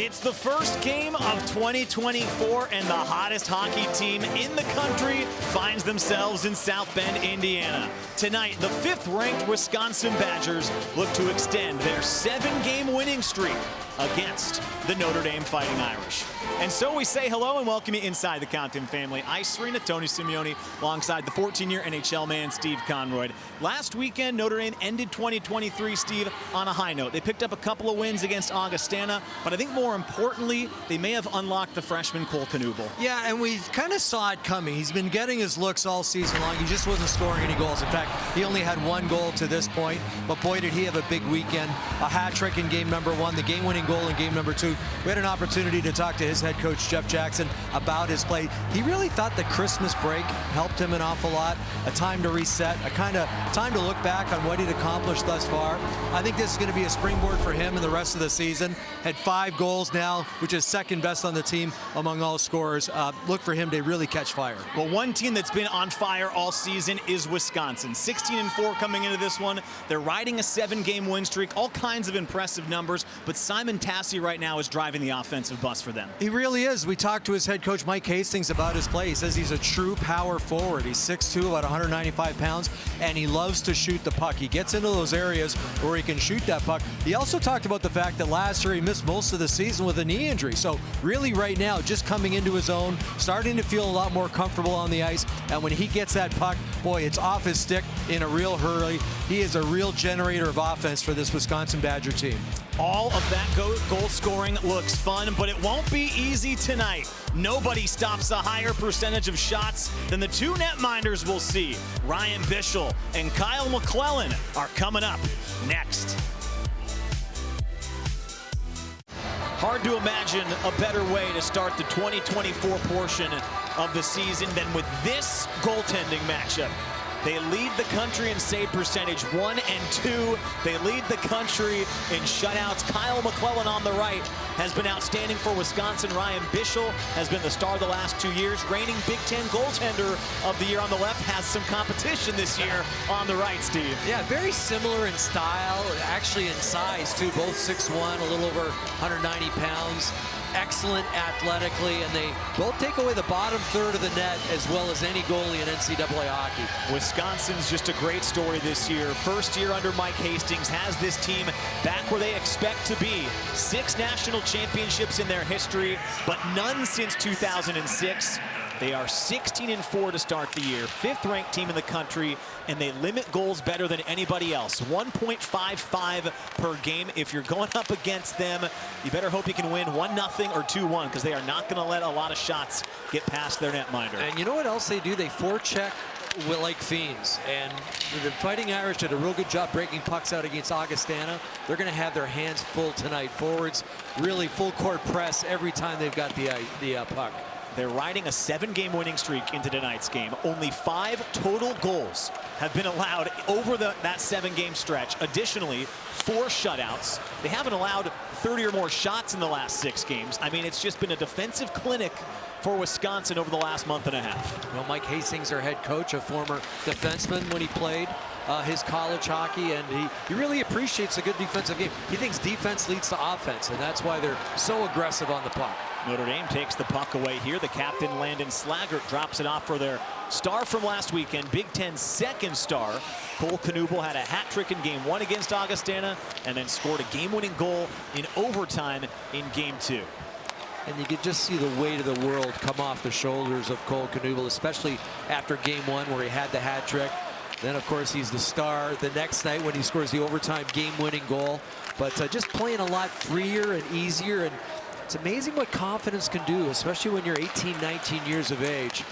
It's the first game of 2024, and the hottest hockey team in the country finds themselves in South Bend, Indiana. Tonight, the 5th-ranked Wisconsin Badgers look to extend their 7-game winning streak against the Notre Dame Fighting Irish. And so we say hello and welcome you inside the Compton family. Ice Arena, Tony Simeone, alongside the 14-year NHL man, Steve Conroy. Last weekend, Notre Dame ended 2023, Steve, on a high note. They picked up a couple of wins against Augustana, but I think more importantly, they may have unlocked the freshman Cole Knuble. Yeah, and we kind of saw it coming. He's been getting his looks all season long. He just wasn't scoring any goals. In fact, he only had 1 goal to this point, but boy, did he have a big weekend. A hat trick in game number 1, the game-winning goal in game number 2. We had an opportunity to talk to his head coach, Jeff Jackson, about his play. He really thought the Christmas break helped him an awful lot. A time to reset, a kind of time to look back on what he'd accomplished thus far. I think this is going to be a springboard for him in the rest of the season. Had 5 goals now, which is second best on the team among all scorers. Look for him to really catch fire. Well, one team that's been on fire all season is Wisconsin. 16-4 coming into this one. They're riding a 7-game win streak, all kinds of impressive numbers, but Simon Tassi right now is driving the offensive bus for them. He really is. We talked to his head coach, Mike Hastings, about his play. He says he's a true power forward. He's 6'2", about 195 pounds, and he loves to shoot the puck. He gets into those areas where he can shoot that puck. He also talked about the fact that last year he missed most of the season with a knee injury. So really right now, just coming into his own, starting to feel a lot more comfortable on the ice. And when he gets that puck, boy, it's off his stick in a real hurry. He is a real generator of offense for this Wisconsin Badger team. All of that goal scoring looks fun, but it won't be easy tonight. Nobody stops a higher percentage of shots than the 2 netminders we'll see. Ryan Bischel and Kyle McClellan are coming up next. Hard to imagine a better way to start the 2024 portion of the season than with this goaltending matchup. They lead the country in save percentage 1 and 2. They lead the country in shutouts. Kyle McClellan on the right has been outstanding for Wisconsin. Ryan Bischel has been the star the last 2 years. Reigning Big Ten goaltender of the year on the left has some competition this year on the right, Steve. Yeah, very similar in style, actually in size too. Both 6'1", a little over 190 pounds. Excellent athletically, and they both take away the bottom third of the net as well as any goalie in NCAA hockey. Wisconsin's just a great story this year. First year under Mike Hastings has this team back where they expect to be. 6 national championships in their history, but none since 2006. They are 16-4 to start the year, 5th-ranked team in the country, and they limit goals better than anybody else. 1.55 per game. If you're going up against them, you better hope you can win 1-0 or 2-1, because they are not going to let a lot of shots get past their netminder. And you know what else they do? They forecheck like fiends, and the Fighting Irish did a real good job breaking pucks out against Augustana. They're going to have their hands full tonight. Forwards really full court press every time they've got the puck. They're riding a 7-game winning streak into tonight's game. Only 5 total goals have been allowed over that 7-game stretch. Additionally, 4 shutouts. They haven't allowed 30 or more shots in the last 6 games. I mean, it's just been a defensive clinic for Wisconsin over the last month and a half. Well, Mike Hastings, their head coach, a former defenseman when he played his college hockey, and he really appreciates a good defensive game. He thinks defense leads to offense, and that's why they're so aggressive on the puck. Notre Dame takes the puck away here. The captain, Landon Slaggert, drops it off for their star from last weekend, Big Ten's 2nd star. Cole Knuble had a hat trick in game 1 against Augustana and then scored a game-winning goal in overtime in game 2. And you could just see the weight of the world come off the shoulders of Cole Knuble, especially after game 1 where he had the hat trick. Then, of course, he's the star the next night when he scores the overtime game-winning goal. But just playing a lot freer and easier, and it's amazing what confidence can do, especially when you're 18, 19 years of age.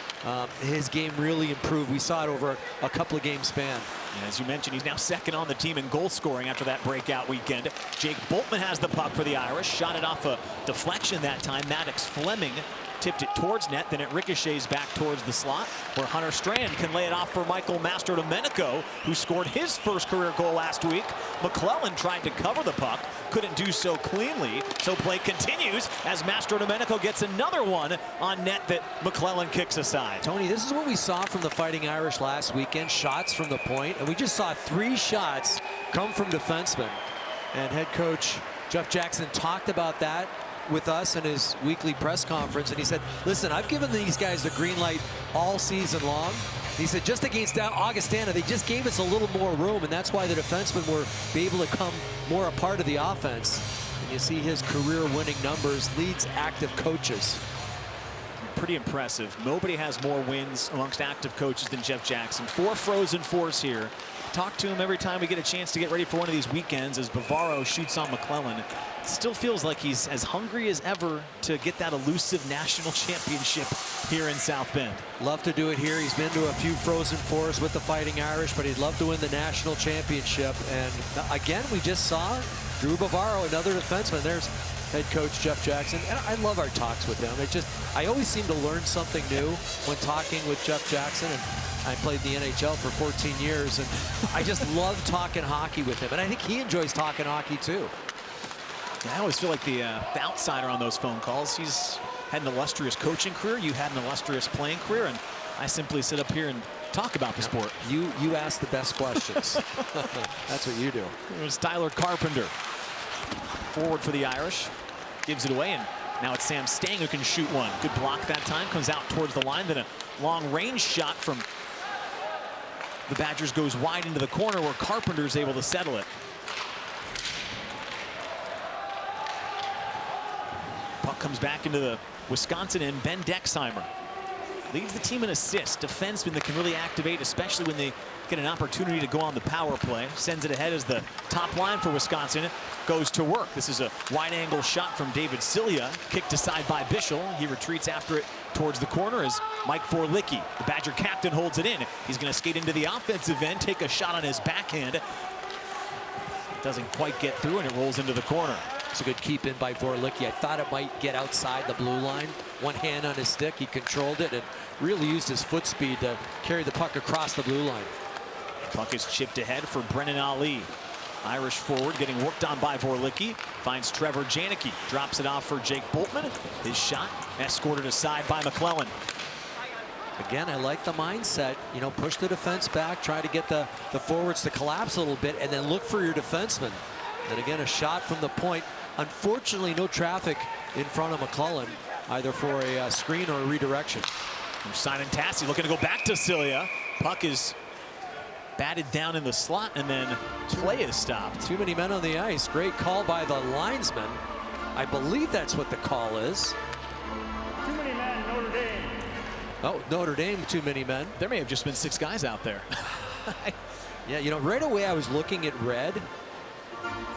His game really improved. We saw it over a couple of game span. As you mentioned, he's now 2nd on the team in goal scoring after that breakout weekend. Jake Boltman has the puck for the Irish. Shot it off a deflection that time. Maddox Fleming tipped it towards net, then it ricochets back towards the slot, where Hunter Strand can lay it off for Michael Mastrodomenico, who scored his first career goal last week. McClellan tried to cover the puck, couldn't do so cleanly, so play continues as Mastrodomenico gets another one on net that McClellan kicks aside. Tony, this is what we saw from the Fighting Irish last weekend, shots from the point, and we just saw 3 shots come from defensemen. And head coach Jeff Jackson talked about that with us in his weekly press conference, and he said, listen, I've given these guys the green light all season long. He said just against Augustana, they just gave us a little more room, and that's why the defensemen were able to come more a part of the offense. And you see his career-winning numbers, leads active coaches. Pretty impressive. Nobody has more wins amongst active coaches than Jeff Jackson. 4 Frozen Fours here. Talk to him every time we get a chance to get ready for one of these weekends as Bavaro shoots on McClellan. Still feels like he's as hungry as ever to get that elusive national championship here in South Bend. Love to do it here. He's been to a few Frozen Fours with the Fighting Irish, but he'd love to win the national championship. And again, we just saw Drew Bavaro, another defenseman. There's head coach Jeff Jackson, and I love our talks with him. I always seem to learn something new when talking with Jeff Jackson, and I played the NHL for 14 years, and I just love talking hockey with him, and I think he enjoys talking hockey too. I always feel like the outsider on those phone calls. He's had an illustrious coaching career, you had an illustrious playing career, and I simply sit up here and talk about the sport. You ask the best questions. That's what you do. It was Tyler Carpenter. Forward for the Irish, gives it away, and now it's Sam Stang who can shoot one. Good block that time, comes out towards the line, then a long range shot from the Badgers goes wide into the corner where Carpenter's able to settle it. Puck comes back into the Wisconsin end. Ben Dexheimer leads the team in assists. Defensemen that can really activate, especially when they get an opportunity to go on the power play. Sends it ahead as the top line for Wisconsin goes to work. This is a wide angle shot from David Cilia, kicked aside by Bischel. He retreats after it towards the corner as Mike Forlicki, the Badger captain, holds it in. He's going to skate into the offensive end, take a shot on his backhand. Doesn't quite get through, and it rolls into the corner. It's a good keep in by Forlicki. I thought it might get outside the blue line. One hand on his stick, he controlled it and really used his foot speed to carry the puck across the blue line. Puck is chipped ahead for Brennan Ali. Irish forward getting worked on by Vorlicki. Finds Trevor Janicki. Drops it off for Jake Boltman. His shot escorted aside by McClellan. Again, I like the mindset. You know, push the defense back, try to get the forwards to collapse a little bit, and then look for your defenseman. And again, a shot from the point. Unfortunately, no traffic in front of McClellan, either for a screen or a redirection. Simon Tassi looking to go back to Cilia. Puck is batted down in the slot, and then play is stopped. Too many men on the ice. Great call by the linesman. I believe that's what the call is. Too many men, Notre Dame. Oh, Notre Dame, too many men. There may have just been 6 guys out there. Yeah, you know, right away I was looking at red,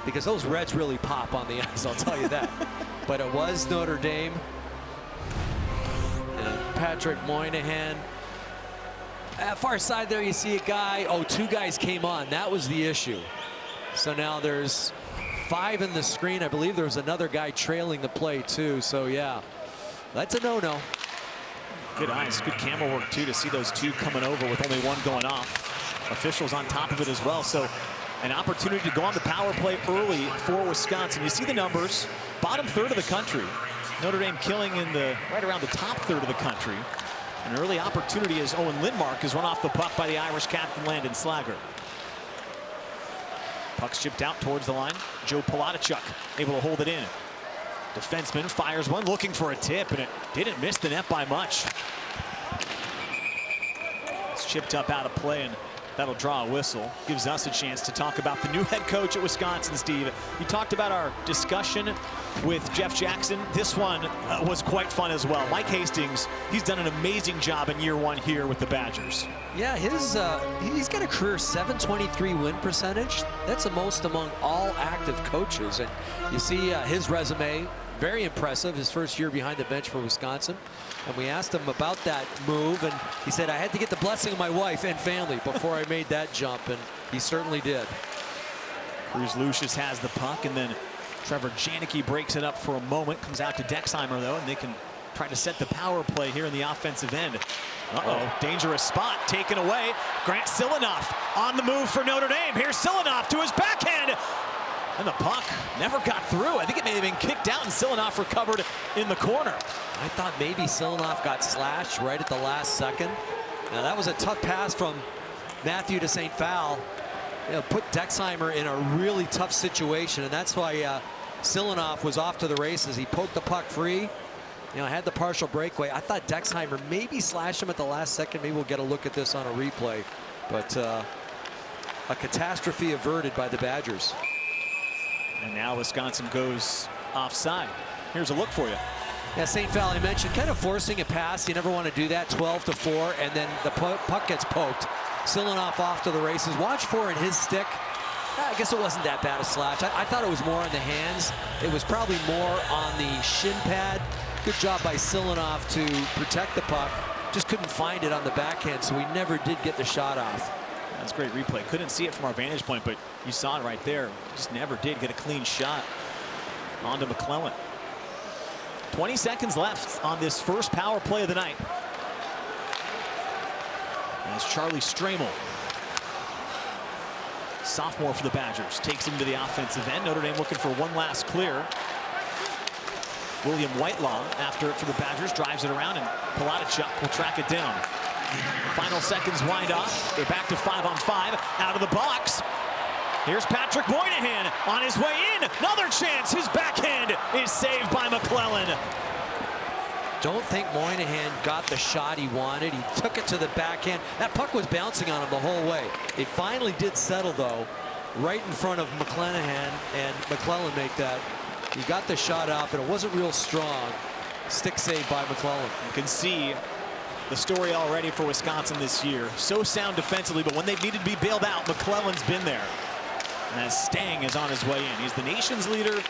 because those reds really pop on the ice, I'll tell you that. But it was Notre Dame. And Patrick Moynihan. Far side there, you see a guy. Oh, 2 guys came on. That was the issue. So now there's 5 in the screen. I believe there's another guy trailing the play, too. So, yeah, that's a no-no. Good eyes, good camera work, too, to see those 2 coming over with only 1 going off. Officials on top of it as well. So an opportunity to go on the power play early for Wisconsin. You see the numbers, bottom third of the country. Notre Dame killing in the right around the top third of the country. An early opportunity as Owen Lindmark is run off the puck by the Irish captain Landon Slager. Puck's chipped out towards the line. Joe Palatichuk able to hold it in. Defenseman fires one, looking for a tip, and it didn't miss the net by much. It's chipped up out of play, and that'll draw a whistle. Gives us a chance to talk about the new head coach at Wisconsin, Steve. You talked about our discussion with Jeff Jackson. This one was quite fun as well. Mike Hastings, he's done an amazing job in year 1 here with the Badgers. Yeah, he's got a career .723 win percentage. That's the most among all active coaches. And you see his resume, very impressive. His first year behind the bench for Wisconsin. And we asked him about that move, and he said, I had to get the blessing of my wife and family before I made that jump, and he certainly did. Cruz Lucius has the puck, and then Trevor Janicki breaks it up for a moment. Comes out to Dexheimer, though, and they can try to set the power play here in the offensive end. Uh-oh, dangerous spot taken away. Grant Silanoff on the move for Notre Dame. Here's Silanoff to his backhand. And the puck never got through. I think it may have been kicked out, and Silanoff recovered in the corner. I thought maybe Silanoff got slashed right at the last second. Now that was a tough pass from Matthew to St. Phal. You know, put Dexheimer in a really tough situation, and that's why Silanoff was off to the races. He poked the puck free. You know, had the partial breakaway. I thought Dexheimer maybe slashed him at the last second. Maybe we'll get a look at this on a replay. But a catastrophe averted by the Badgers. And now Wisconsin goes offside. Here's a look for you. Yeah, St. Val, I mentioned, kind of forcing a pass. You never want to do that, 12-4, and then the puck gets poked. Silanoff off to the races. Watch for in his stick. I guess it wasn't that bad a slash. I thought it was more on the hands. It was probably more on the shin pad. Good job by Silanoff to protect the puck. Just couldn't find it on the backhand, so we never did get the shot off. That's a great replay. Couldn't see it from our vantage point, but you saw it right there. Just never did get a clean shot onto McClellan. 20 seconds left on this first power play of the night. As Charlie Stramel, sophomore for the Badgers, takes him to the offensive end. Notre Dame looking for one last clear. William Whitelaw, after it for the Badgers, drives it around, and Palatichuk will track it down. Final seconds wind off. They're back to 5-on-5. Out of the box. Here's Patrick Moynihan on his way in. Another chance. His backhand is saved by McClellan. Don't think Moynihan got the shot he wanted. He took it to the backhand. That puck was bouncing on him the whole way. It finally did settle, though, right in front of McClanahan, and McClellan make that. He got the shot off, and it wasn't real strong. Stick save by McClellan. You can see the story already for Wisconsin this year. So sound defensively, but when they've needed to be bailed out, McClellan's been there. As Stang is on his way in. He's the nation's leader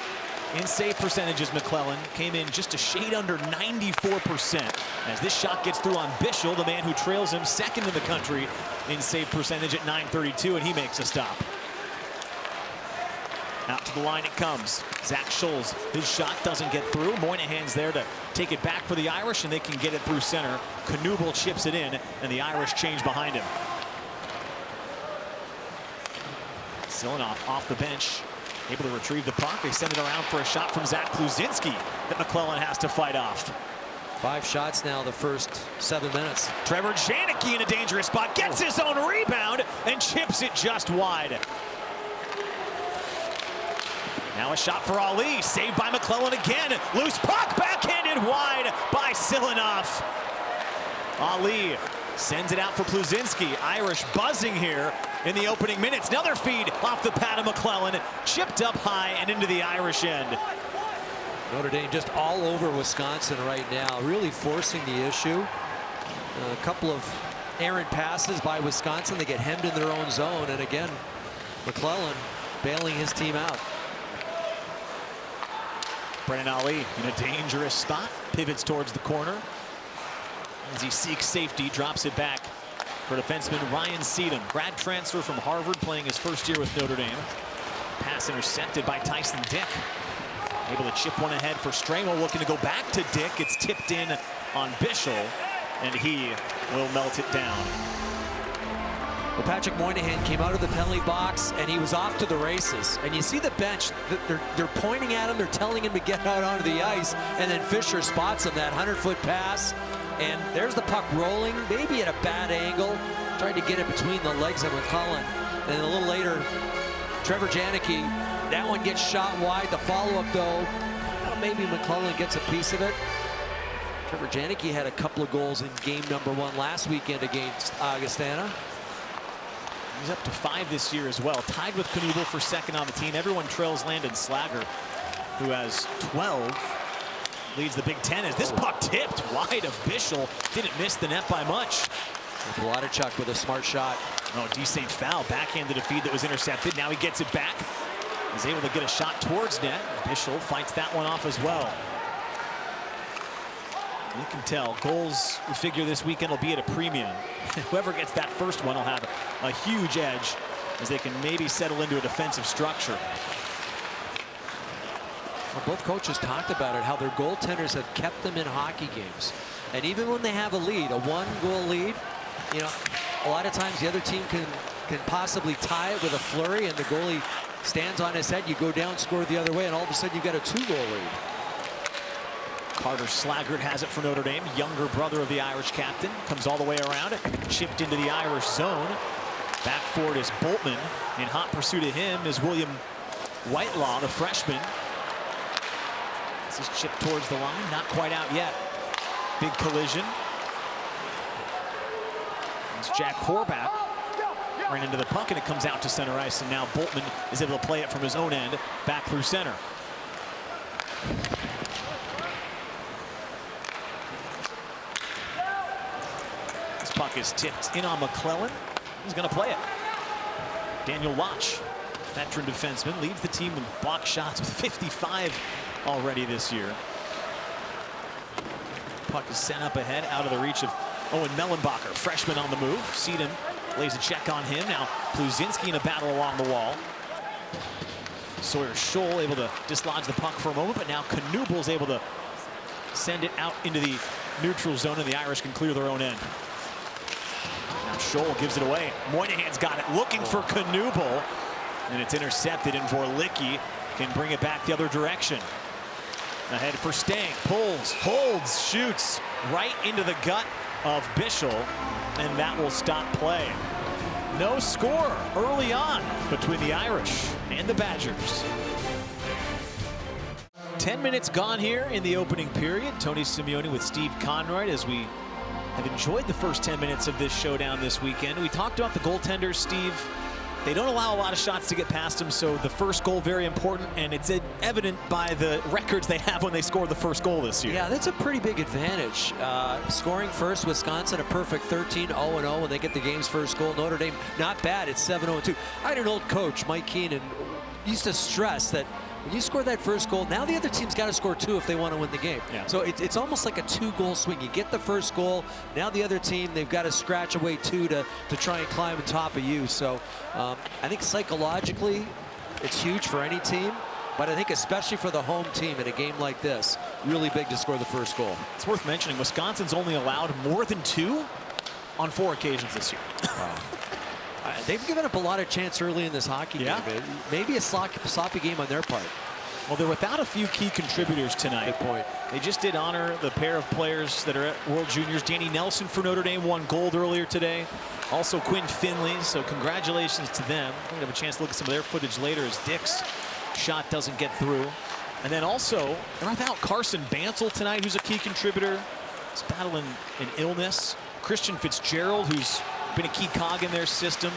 in save percentages. McClellan came in just a shade under 94%. As this shot gets through on Bischel, the man who trails him second in the country in save percentage at .932, and he makes a stop. Out to the line it comes. Zach Scholes, his shot doesn't get through. Moynihan's there to take it back for the Irish, and they can get it through center. Knuble chips it in, and the Irish change behind him. Silanoff off the bench, able to retrieve the puck. They send it around for a shot from Zach Kluzinski that McClellan has to fight off. 5 shots now the first 7 minutes. Trevor Janicki in a dangerous spot, gets his own rebound and chips it just wide. Now a shot for Ali, saved by McClellan again. Loose puck, backhanded wide by Silanoff. Ali sends it out for Kluzinski. Irish buzzing here in the opening minutes. Another feed off the pad of McClellan, chipped up high and into the Irish end. Notre Dame just all over Wisconsin right now, really forcing the issue. A couple of errant passes by Wisconsin. They get hemmed in their own zone, and again, McClellan bailing his team out. Brennan Ali in a dangerous spot, pivots towards the corner. As he seeks safety, drops it back for defenseman Ryan Seedham. Grad transfer from Harvard, playing his first year with Notre Dame. Pass intercepted by Tyson Dick. Able to chip one ahead for Stramel, looking to go back to Dick. It's tipped in on Bischel, and he will melt it down. Well, Patrick Moynihan came out of the penalty box, and he was off to the races. And you see the bench, they're pointing at him, they're telling him to get out onto the ice, and then Fisher spots him, that 100-foot pass. And there's the puck rolling, maybe at a bad angle, trying to get it between the legs of McClellan. And a little later, Trevor Janicki, that one gets shot wide. The follow-up, though, well, maybe McClellan gets a piece of it. Trevor Janicki had a couple of goals in game number 1 last weekend against Augustana. He's up to 5 this year as well, tied with Knuble for second on the team. Everyone trails Landon Slager, who has 12. Leads the Big Ten as this puck tipped wide of Bischel. Didn't miss the net by much. Palatichuk with a smart shot. Oh, D. St. Foul backhanded a feed that was intercepted. Now he gets it back. He's able to get a shot towards net. Bischel fights that one off as well. You can tell goals, we figure this weekend will be at a premium. Whoever gets that first one will have a huge edge as they can maybe settle into a defensive structure. Well, both coaches talked about it, how their goaltenders have kept them in hockey games. And even when they have a lead, a 1-goal lead, you know, a lot of times the other team can possibly tie it with a flurry, and the goalie stands on his head. You go down, score the other way, and all of a sudden you've got a 2-goal lead. Carter Slaggert has it for Notre Dame. Younger brother of the Irish captain. Comes all the way around. Chipped into the Irish zone. Back forward is Boltman. In hot pursuit of him is William Whitelaw, the freshman. This is chipped towards the line, not quite out yet. Big collision. It's Jack Horback ran into the puck, and it comes out to center ice, and now Boltman is able to play it from his own end back through center. This puck is tipped in on McClellan. He's going to play it. Daniel Watch, veteran defenseman, leads the team in block shots with 55 already this year. Puck is sent up ahead, out of the reach of Owen Mellenbacher, freshman on the move. Seedham lays a check on him. Now Pluzinski in a battle along the wall. Sawyer Scholl able to dislodge the puck for a moment, but now Knubel's able to send it out into the neutral zone, and the Irish can clear their own end. Now Scholl gives it away. Moynihan's got it, looking for Knubel, and it's intercepted, and Vorlicki can bring it back the other direction. Ahead for Stang, pulls, holds, shoots right into the gut of Bischel, and that will stop play. No score early on between the Irish and the Badgers. 10 minutes gone here in the opening period. Tony Simeone with Steve Conroy as we have enjoyed the first 10 minutes of this showdown this weekend. We talked about the goaltenders, Steve. They don't allow a lot of shots to get past them, so the first goal very important, and it's evident by the records they have when they scored the first goal this year. Yeah, that's a pretty big advantage. Scoring first, Wisconsin a perfect 13-0-0 when they get the game's first goal. Notre Dame not bad, it's 7-0-2. I had an old coach, Mike Keenan, used to stress that when you score that first goal, now the other team's got to score two if they want to win the game. Yeah. So it's almost like a two-goal swing. You get the first goal, now the other team, they've got to scratch away two to try and climb on top of you. So I think psychologically, it's huge for any team. But I think especially for the home team in a game like this, really big to score the first goal. It's worth mentioning, Wisconsin's only allowed more than two on 4 occasions this year. Wow. They've given up a lot of chance early in this hockey game. Maybe a sloppy game on their part. Well, they're without a few key contributors tonight. Good point. They just did honor the pair of players that are at World Juniors. Danny Nelson for Notre Dame won gold earlier today. Also Quinn Finley, so congratulations to them. We're going to have a chance to look at some of their footage later as Dick's shot doesn't get through. And then also, they're without Carson Bansel tonight, who's a key contributor. He's battling an illness. Christian Fitzgerald, who's been a key cog in their system.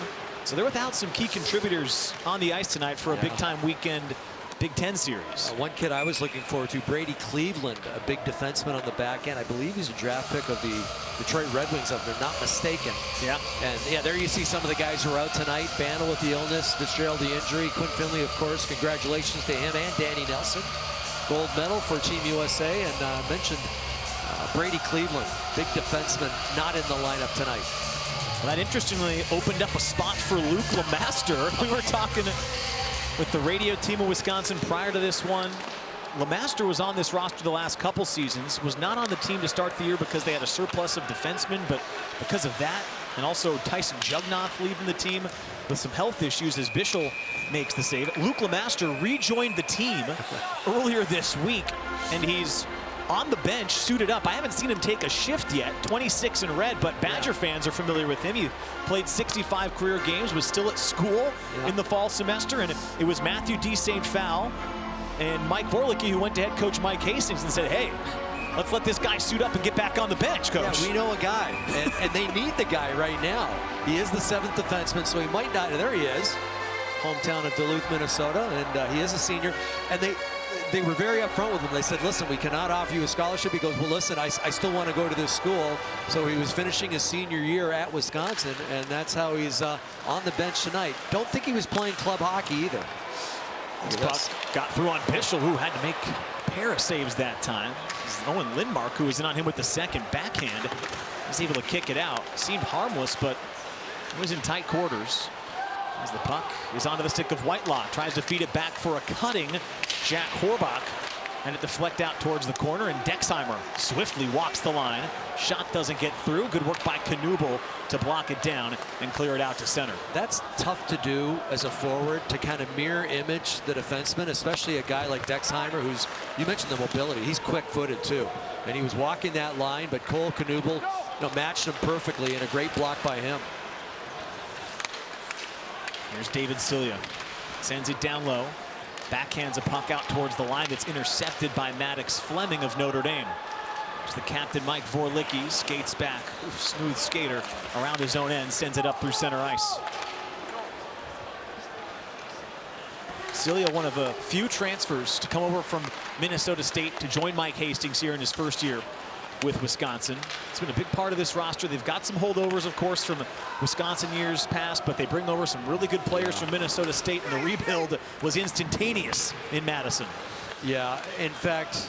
So they're without some key contributors on the ice tonight for a big-time weekend Big Ten series. One kid I was looking forward to, Brady Cleveland, a big defenseman on the back end. I believe he's a draft pick of the Detroit Red Wings, if they're not mistaken. Yeah. And yeah, there you see some of the guys who are out tonight. Bandel with the illness, Fitzgerald the injury, Quinn Finley, of course. Congratulations to him and Danny Nelson. Gold medal for Team USA, and mentioned Brady Cleveland, big defenseman, not in the lineup tonight. Well, that interestingly opened up a spot for Luke LeMaster. We were talking with the radio team of Wisconsin prior to this one. LeMaster was on this roster the last couple seasons, was not on the team to start the year because they had a surplus of defensemen, but because of that, and also Tyson Jugnoff leaving the team with some health issues as Bischel makes the save. Luke LeMaster rejoined the team earlier this week, and he's on the bench, suited up. I haven't seen him take a shift yet, 26 in red, but Badger fans are familiar with him. He played 65 career games, was still at school in the fall semester, and it was Matthew D. St. Fowl and Mike Vorlicki who went to head coach Mike Hastings and said, hey, let's let this guy suit up and get back on the bench, coach. Yeah, we know a guy, and they need the guy right now. He is the 7th defenseman, so he might not. There he is, hometown of Duluth, Minnesota, and he is a senior. And they were very upfront with him. They said, listen, we cannot offer you a scholarship. He goes, well, listen, I still want to go to this school. So he was finishing his senior year at Wisconsin, and that's how he's on the bench tonight. Don't think he was playing club hockey either. This puck got through on Bischel, who had to make a pair of saves that time. Owen Lindmark, who was in on him with the second backhand, was able to kick it out. Seemed harmless, but it was in tight quarters. As the puck is onto the stick of Whitelaw, tries to feed it back for a cutting Jack Horback, and it deflect out towards the corner, and Dexheimer swiftly walks the line. Shot doesn't get through. Good work by Knubel to block it down and clear it out to center. That's tough to do as a forward, to kind of mirror image the defenseman, especially a guy like Dexheimer, who's, you mentioned the mobility, he's quick-footed too, and he was walking that line, but Cole Knubel matched him perfectly, and a great block by him. Here's David Cilia. Sends it down low. Backhands a puck out towards the line that's intercepted by Maddox Fleming of Notre Dame. There's the captain, Mike Vorlicki, skates back. Oof, smooth skater around his own end, sends it up through center ice. Cilia, one of a few transfers to come over from Minnesota State to join Mike Hastings here in his first year with Wisconsin. It's been a big part of this roster. They've got some holdovers, of course, from Wisconsin years past, but they bring over some really good players from Minnesota State, and the rebuild was instantaneous in Madison. Yeah, in fact,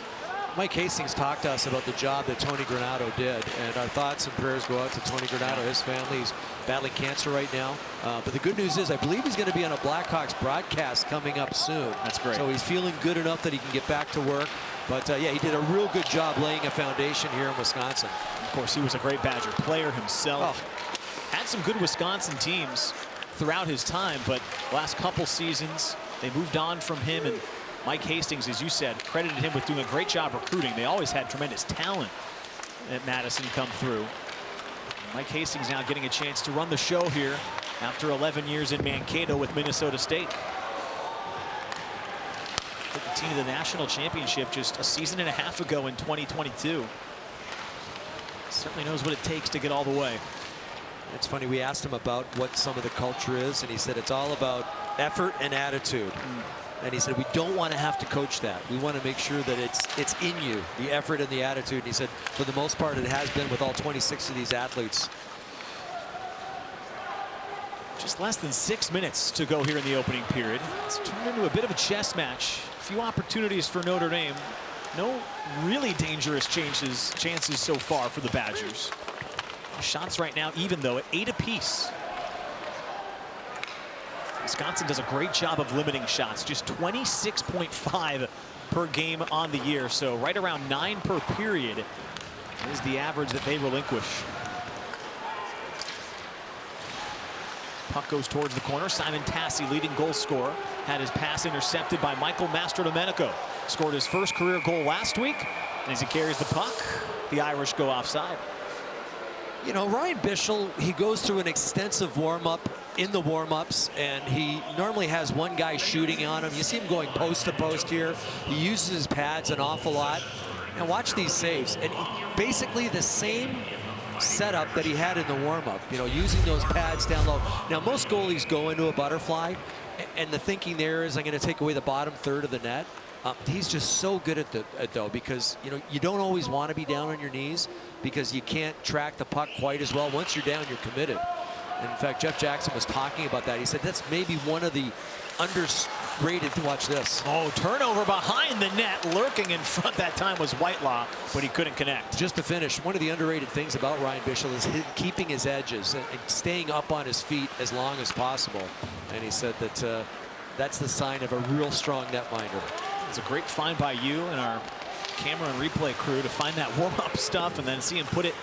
Mike Hastings talked to us about the job that Tony Granato did, and our thoughts and prayers go out to Tony Granato, his family. He's battling cancer right now. But the good news is I believe he's going to be on a Blackhawks broadcast coming up soon. That's great. So he's feeling good enough that he can get back to work. But yeah, he did a real good job laying a foundation here in Wisconsin. Of course, he was a great Badger player himself. Had some good Wisconsin teams throughout his time, but last couple seasons, they moved on from him, and Mike Hastings, as you said, credited him with doing a great job recruiting. They always had tremendous talent at Madison come through. Mike Hastings now getting a chance to run the show here after 11 years in Mankato with Minnesota State. Took the team to the national championship just a season and a half ago in 2022. Certainly knows what it takes to get all the way. It's funny, we asked him about what some of the culture is, and he said it's all about effort and attitude. And he said, we don't want to have to coach that. We want to make sure that it's in you, the effort and the attitude. And he said, for the most part, it has been with all 26 of these athletes. Just less than 6 minutes to go here in the opening period. It's turned into a bit of a chess match. A few opportunities for Notre Dame. No really dangerous chances so far for the Badgers. Shots right now even, though, at 8 apiece. Wisconsin does a great job of limiting shots, just 26.5 per game on the year, so right around 9 per period is the average that they relinquish. Puck goes towards the corner. Simon Tassi, leading goal scorer, had his pass intercepted by Michael Mastrodomenico. Scored his first career goal last week, and as he carries the puck, the Irish go offside. You know, Ryan Bischel, he goes through an extensive warm-up in the warm-ups, and he normally has one guy shooting on him. You see him going post to post here. He uses his pads an awful lot. And watch these saves. And basically the same setup that he had in the warm-up, you know, using those pads down low. Now, most goalies go into a butterfly, and the thinking there is, I'm going to take away the bottom third of the net. He's just so good at it, though, because, you know, you don't always want to be down on your knees because you can't track the puck quite as well. Once you're down, you're committed. And in fact, Jeff Jackson was talking about that. He said that's maybe one of the underrated. Watch this. Oh, turnover behind the net. Lurking in front that time was Whitelaw, but he couldn't connect. Just to finish, one of the underrated things about Ryan Bischel is keeping his edges and staying up on his feet as long as possible. And he said that that's the sign of a real strong netminder. It's a great find by you and our camera and replay crew to find that warm-up stuff and then see him put it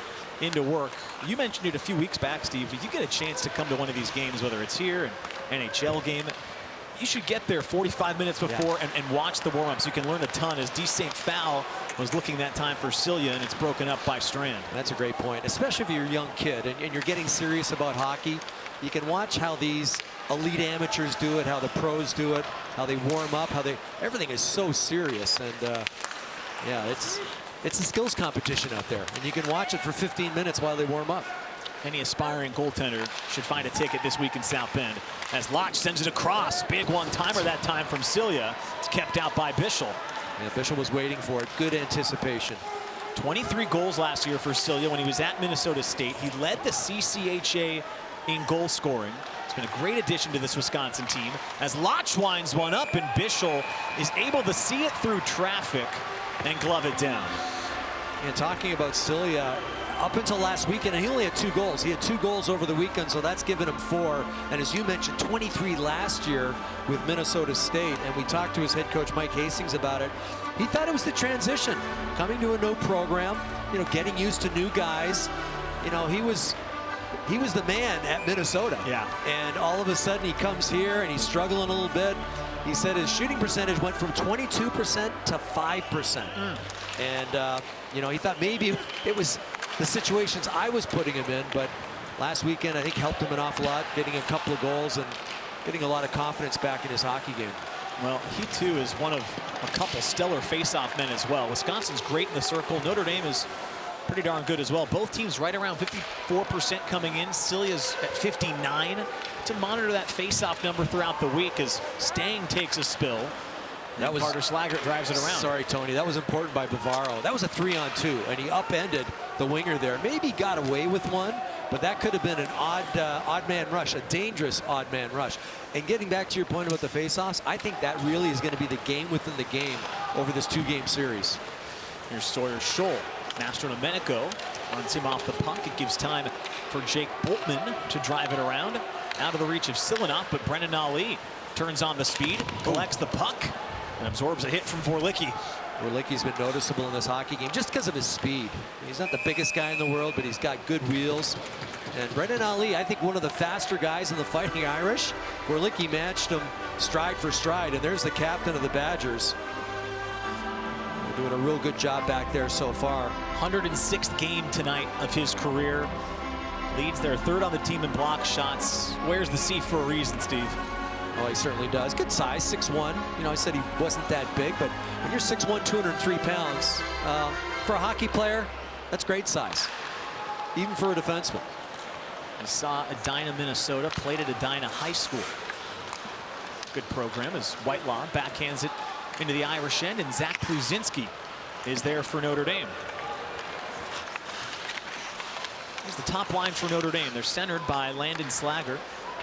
into work. You mentioned it a few weeks back, Steve. If you get a chance to come to one of these games, whether it's here, an NHL game, you should get there 45 minutes before and watch the warm-ups. You can learn a ton, as D. St. Fowl was looking that time for Cilia, and it's broken up by Strand. That's a great point, especially if you're a young kid and you're getting serious about hockey. You can watch how these elite amateurs do it, how the pros do it, how they warm up, everything is so serious. And yeah, it's a skills competition out there, and you can watch it for 15 minutes while they warm up. Any aspiring goaltender should find a ticket this week in South Bend, as Lodge sends it across. Big one-timer that time from Cilia. It's kept out by Bischel. Yeah, Bischel was waiting for it. Good anticipation. 23 goals last year for Cilia when he was at Minnesota State. He led the CCHA in goal scoring. It's been a great addition to this Wisconsin team, as Lodge winds one up, and Bischel is able to see it through traffic and glove it down. And talking about Cilia, up until last weekend, he only had 2 goals. He had 2 goals over the weekend, so that's given him 4. And as you mentioned, 23 last year with Minnesota State. And we talked to his head coach, Mike Hastings, about it. He thought it was the transition, coming to a new program, you know, getting used to new guys. You know, he was the man at Minnesota. Yeah. And all of a sudden he comes here and he's struggling a little bit. He said his shooting percentage went from 22% to 5%. And, you know, he thought maybe it was the situations I was putting him in, but last weekend I think helped him an awful lot, getting a couple of goals and getting a lot of confidence back in his hockey game. Well, he too is one of a couple stellar face-off men as well. Wisconsin's great in the circle. Notre Dame is pretty darn good as well. Both teams right around 54% coming in. Celia's at 59. To monitor that face-off number throughout the week as Stang takes a spill. That was Carter Slaggert drives it around. Sorry, Tony. That was important by Bavaro. That was a 3-on-2, and he upended the winger there. Maybe got away with one, but that could have been an odd man rush, a dangerous odd man rush. And getting back to your point about the face-offs, I think that really is going to be the game within the game over this 2-game series. Here's Sawyer Scholl. Mastro-Domenico runs him off the puck. It gives time for Jake Boltman to drive it around. Out of the reach of Silanoff, but Brennan Ali turns on the speed, collects the puck, and absorbs a hit from Vorlicki. Vorlicki's been noticeable in this hockey game just because of his speed. He's not the biggest guy in the world, but he's got good wheels. And Brennan Ali, I think one of the faster guys in the Fighting Irish. Vorlicki matched him stride for stride, and there's the captain of the Badgers. They're doing a real good job back there so far. 106th game tonight of his career. Leads their third on the team in block shots. Wears the C for a reason, Steve. Oh, he certainly does. Good size, 6'1". You know, I said he wasn't that big, but when you're 6'1", 203 pounds, for a hockey player, that's great size, even for a defenseman. I saw Edina, Minnesota, played at Edina High School. Good program as Whitelaw backhands it into the Irish end, and Zach Pluzinski is there for Notre Dame. Here's the top line for Notre Dame. They're centered by Landon Slaggert.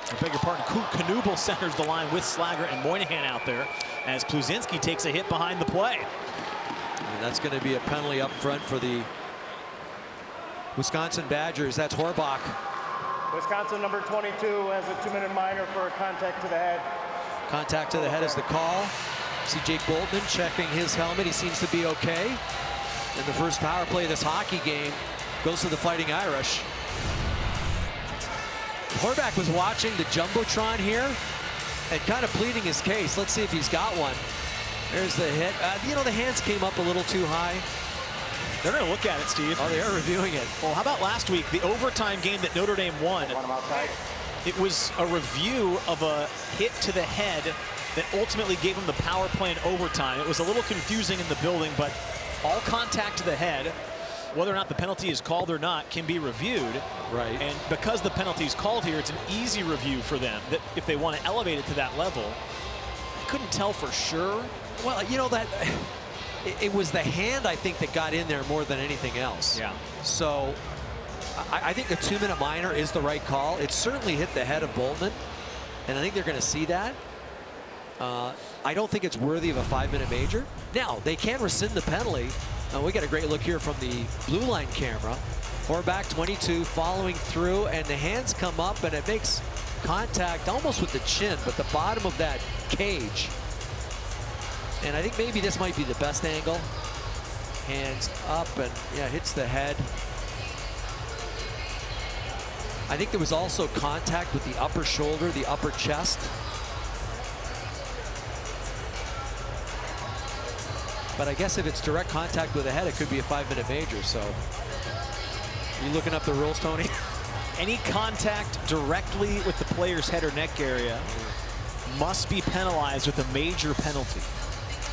I beg your pardon, Knuble centers the line with Slaggert and Moynihan out there as Pluzinski takes a hit behind the play. And that's going to be a penalty up front for the Wisconsin Badgers. That's Horbach. Wisconsin number 22 has a 2-minute minor for a contact to the head. Contact to the head is the call. See Jake Boltman checking his helmet. He seems to be okay. And the first power play of this hockey game goes to the Fighting Irish. Horbach was watching the Jumbotron here and kind of pleading his case. Let's see if he's got one. There's the hit. You know, the hands came up a little too high. They're going to look at it, Steve. Oh, they are reviewing it. Well, how about last week, the overtime game that Notre Dame won? It was a review of a hit to the head that ultimately gave them the power play in overtime. It was a little confusing in the building, but all contact to the head, whether or not the penalty is called or not, can be reviewed. Right. And because the penalty is called here, it's an easy review for them. That if they want to elevate it to that level, I couldn't tell for sure. Well, you know, that it was the hand, I think, that got in there more than anything else. Yeah. So I think the 2-minute minor is the right call. It certainly hit the head of Boltman, and I think they're going to see that. I don't think it's worthy of a 5-minute major. Now, they can rescind the penalty. We got a great look here from the blue line camera. Horbach, 22, following through, and the hands come up, and it makes contact almost with the chin, but the bottom of that cage. And I think maybe this might be the best angle. Hands up, and yeah, hits the head. I think there was also contact with the upper shoulder, the upper chest. But I guess if it's direct contact with the head, it could be a 5-minute major. So, you looking up the rules, Tony? Any contact directly with the player's head or neck area must be penalized with a major penalty.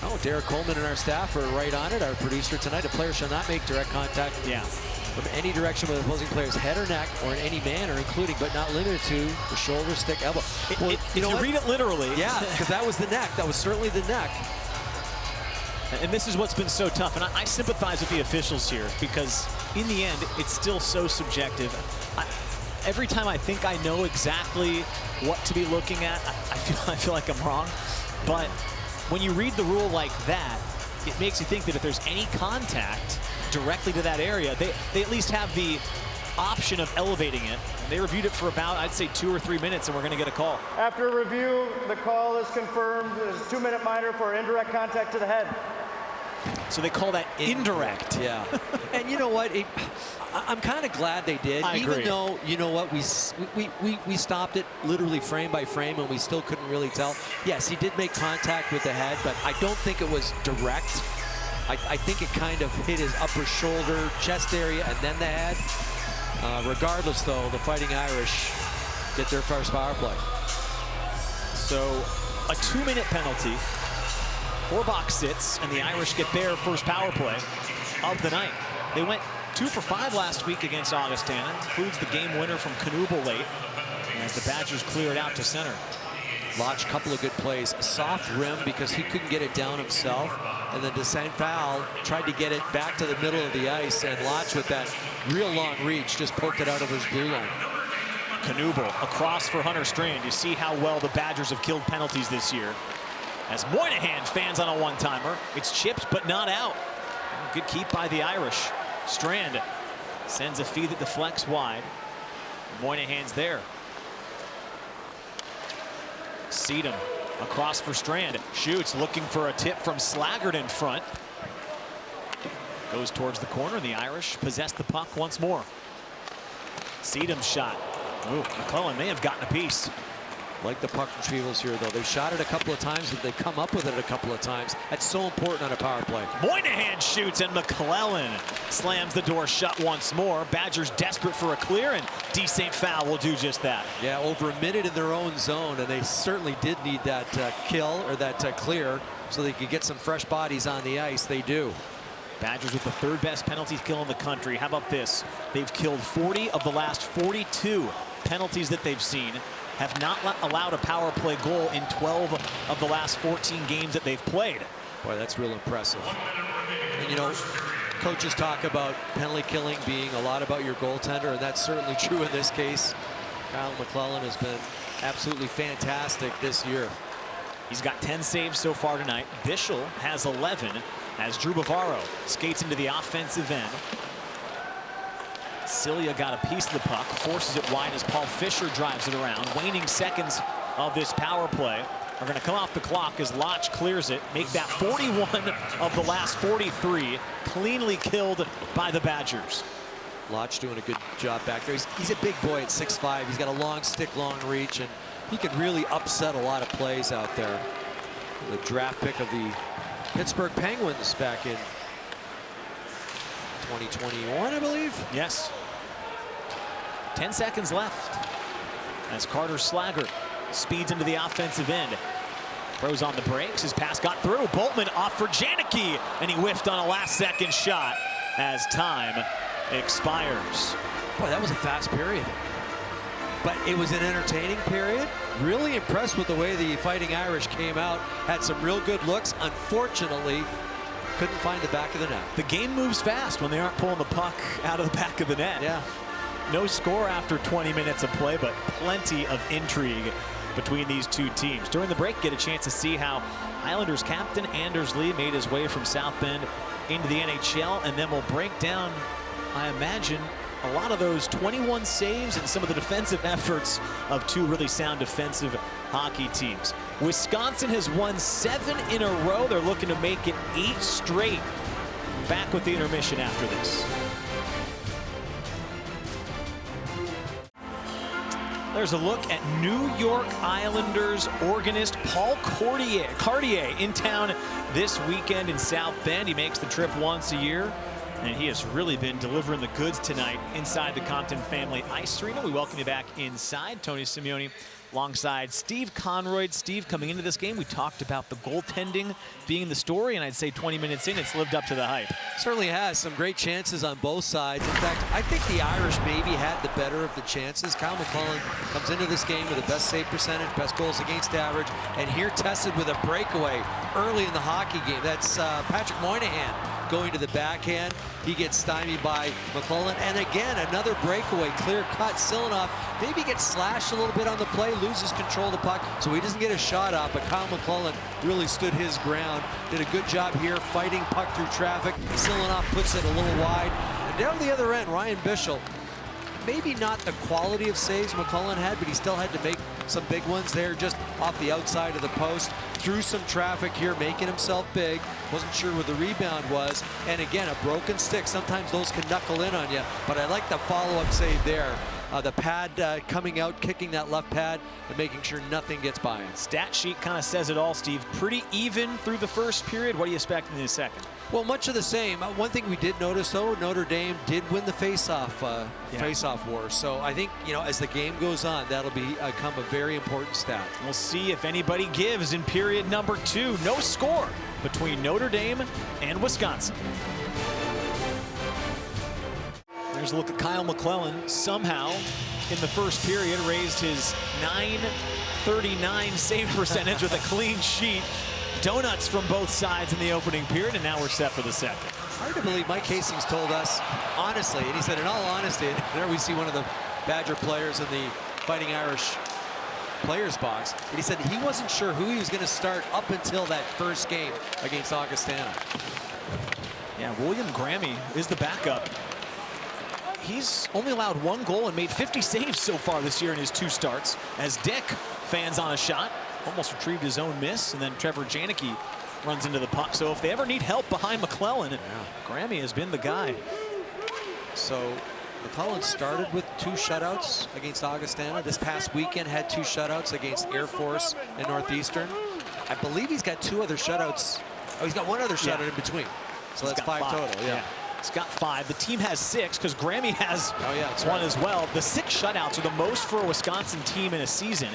Oh, Derek Coleman and our staff are right on it. Our producer tonight, a player shall not make direct contact from any direction with opposing player's head or neck or in any manner, including but not limited to the shoulder, stick, elbow. Well, if you read it literally. Yeah, because that was the neck. That was certainly the neck. And this is what's been so tough. And I sympathize with the officials here because in the end, it's still so subjective. Every time I think I know exactly what to be looking at, I feel like I'm wrong. But when you read the rule like that, it makes you think that if there's any contact directly to that area, they at least have the option of elevating it. And they reviewed it for about, I'd say, 2 or 3 minutes, and we're going to get a call. After review, the call is confirmed. There's a 2-minute minor for indirect contact to the head. So they call that indirect. Yeah. And you know what? I'm kind of glad they did. I agree. Even though, you know what, we stopped it literally frame by frame and we still couldn't really tell. Yes, he did make contact with the head, but I don't think it was direct. I think it kind of hit his upper shoulder, chest area, and then the head. Regardless, though, the Fighting Irish get their first power play. So a 2-minute penalty. 4 box sits, and the Irish get their first power play of the night. They went 2 for 5 last week against Augustana. Includes the game winner from Knubel late, as the Badgers clear it out to center. Lodge, couple of good plays. A soft rim because he couldn't get it down himself. And then St. Fowl tried to get it back to the middle of the ice. And Lodge, with that real long reach, just poked it out of his blue line. Knubel across for Hunter Strand. You see how well the Badgers have killed penalties this year. As Moynihan fans on a one-timer. It's chipped, but not out. Good keep by the Irish. Strand sends a feed that deflects wide. Moynihan's there. Seedham across for Strand. Shoots, looking for a tip from Slaggert in front. Goes towards the corner. The Irish possess the puck once more. Seedham's shot. Ooh, McClellan may have gotten a piece. Like the puck retrievals here, though. They've shot it a couple of times, but they've come up with it a couple of times. That's so important on a power play. Moynihan shoots, and McClellan slams the door shut once more. Badgers desperate for a clear, and St. Fowl will do just that. Yeah, over a minute in their own zone, and they certainly did need that kill or that clear so they could get some fresh bodies on the ice. They do. Badgers with the 3rd best penalty kill in the country. How about this? They've killed 40 of the last 42 penalties that they've seen. Have not allowed a power play goal in 12 of the last 14 games that they've played. Boy, that's real impressive. And you know, coaches talk about penalty killing being a lot about your goaltender, and that's certainly true in this case. Kyle McClellan has been absolutely fantastic this year. He's got 10 saves so far tonight. Bischel has 11 as Drew Bavaro skates into the offensive end. Cilia got a piece of the puck, forces it wide as Paul Fisher drives it around. Waning seconds of this power play are going to come off the clock as Lodge clears it. Make that 41 of the last 43 cleanly killed by the Badgers. Lodge doing a good job back there. He's a big boy at 6'5". He's got a long stick, long reach, and he can really upset a lot of plays out there. The draft pick of the Pittsburgh Penguins back in 2021, I believe. Yes. 10 seconds left as Carter Slaggert speeds into the offensive end. Throws on the brakes. His pass got through. Boltman off for Janicki, and he whiffed on a last-second shot as time expires. Boy, that was a fast period. But it was an entertaining period. Really impressed with the way the Fighting Irish came out. Had some real good looks. Unfortunately, couldn't find the back of the net. The game moves fast when they aren't pulling the puck out of the back of the net. Yeah. No score after 20 minutes of play, but plenty of intrigue between these two teams. During the break, get a chance to see how Islanders captain Anders Lee made his way from South Bend into the NHL, and then we'll break down, I imagine, a lot of those 21 saves and some of the defensive efforts of two really sound defensive hockey teams. Wisconsin has won 7 in a row. They're looking to make it 8 straight. Back with the intermission after this. There's a look at New York Islanders organist Paul Cartier in town this weekend in South Bend. He makes the trip once a year, and he has really been delivering the goods tonight inside the Compton Family Ice Arena. We welcome you back inside. Tony Simeone alongside Steve Conroy. Steve, coming into this game, we talked about the goaltending being the story, and I'd say 20 minutes in, it's lived up to the hype. Certainly has some great chances on both sides. In fact, I think the Irish maybe had the better of the chances. Kyle McClellan comes into this game with the best save percentage, best goals against average, and here tested with a breakaway early in the hockey game. That's Patrick Moynihan going to the backhand. He gets stymied by McClellan, and again, another breakaway, clear cut. Silanoff maybe gets slashed a little bit on the play, loses control of the puck, so he doesn't get a shot up, but Kyle McClellan really stood his ground, did a good job here fighting puck through traffic. Silanoff puts it a little wide, and down the other end, Ryan Bischel, maybe not the quality of saves McClellan had, but he still had to make some big ones there just off the outside of the post. Through some traffic here, making himself big. Wasn't sure where the rebound was. And again, a broken stick. Sometimes those can knuckle in on you, but I like the follow-up save there the pad coming out, kicking that left pad, and making sure nothing gets by him. Stat sheet kind of says it all, Steve. Pretty even through the first period. What do you expect in the second? Well, much of the same. One thing we did notice, though, Notre Dame did win the face-off war. So I think, as the game goes on, that'll become a very important stat. We'll see if anybody gives in period number 2. No score between Notre Dame and Wisconsin. There's a look at Kyle McClellan. Somehow, in the first period, raised his .939 save percentage with a clean sheet. Donuts from both sides in the opening period, and now we're set for the second. Hard to believe Mike Hastings told us, honestly, and he said, in all honesty, and there we see one of the Badger players in the Fighting Irish players box, and he said he wasn't sure who he was going to start up until that first game against Augustana. Yeah, William Grammy is the backup. He's only allowed 1 goal and made 50 saves so far this year in his 2 starts, as Dick fans on a shot. Almost retrieved his own miss, and then Trevor Janicki runs into the puck. So if they ever need help behind McClellan, Grammy has been the guy. So McClellan started with 2 shutouts against Augustana. This past weekend had 2 shutouts against Air Force and Northeastern. I believe he's got 2 other shutouts. Oh, he's got 1 other shutout in between. So that's 5 total. Yeah. He's got 5. The team has 6 because Grammy has 1 as well. The 6 shutouts are the most for a Wisconsin team in a season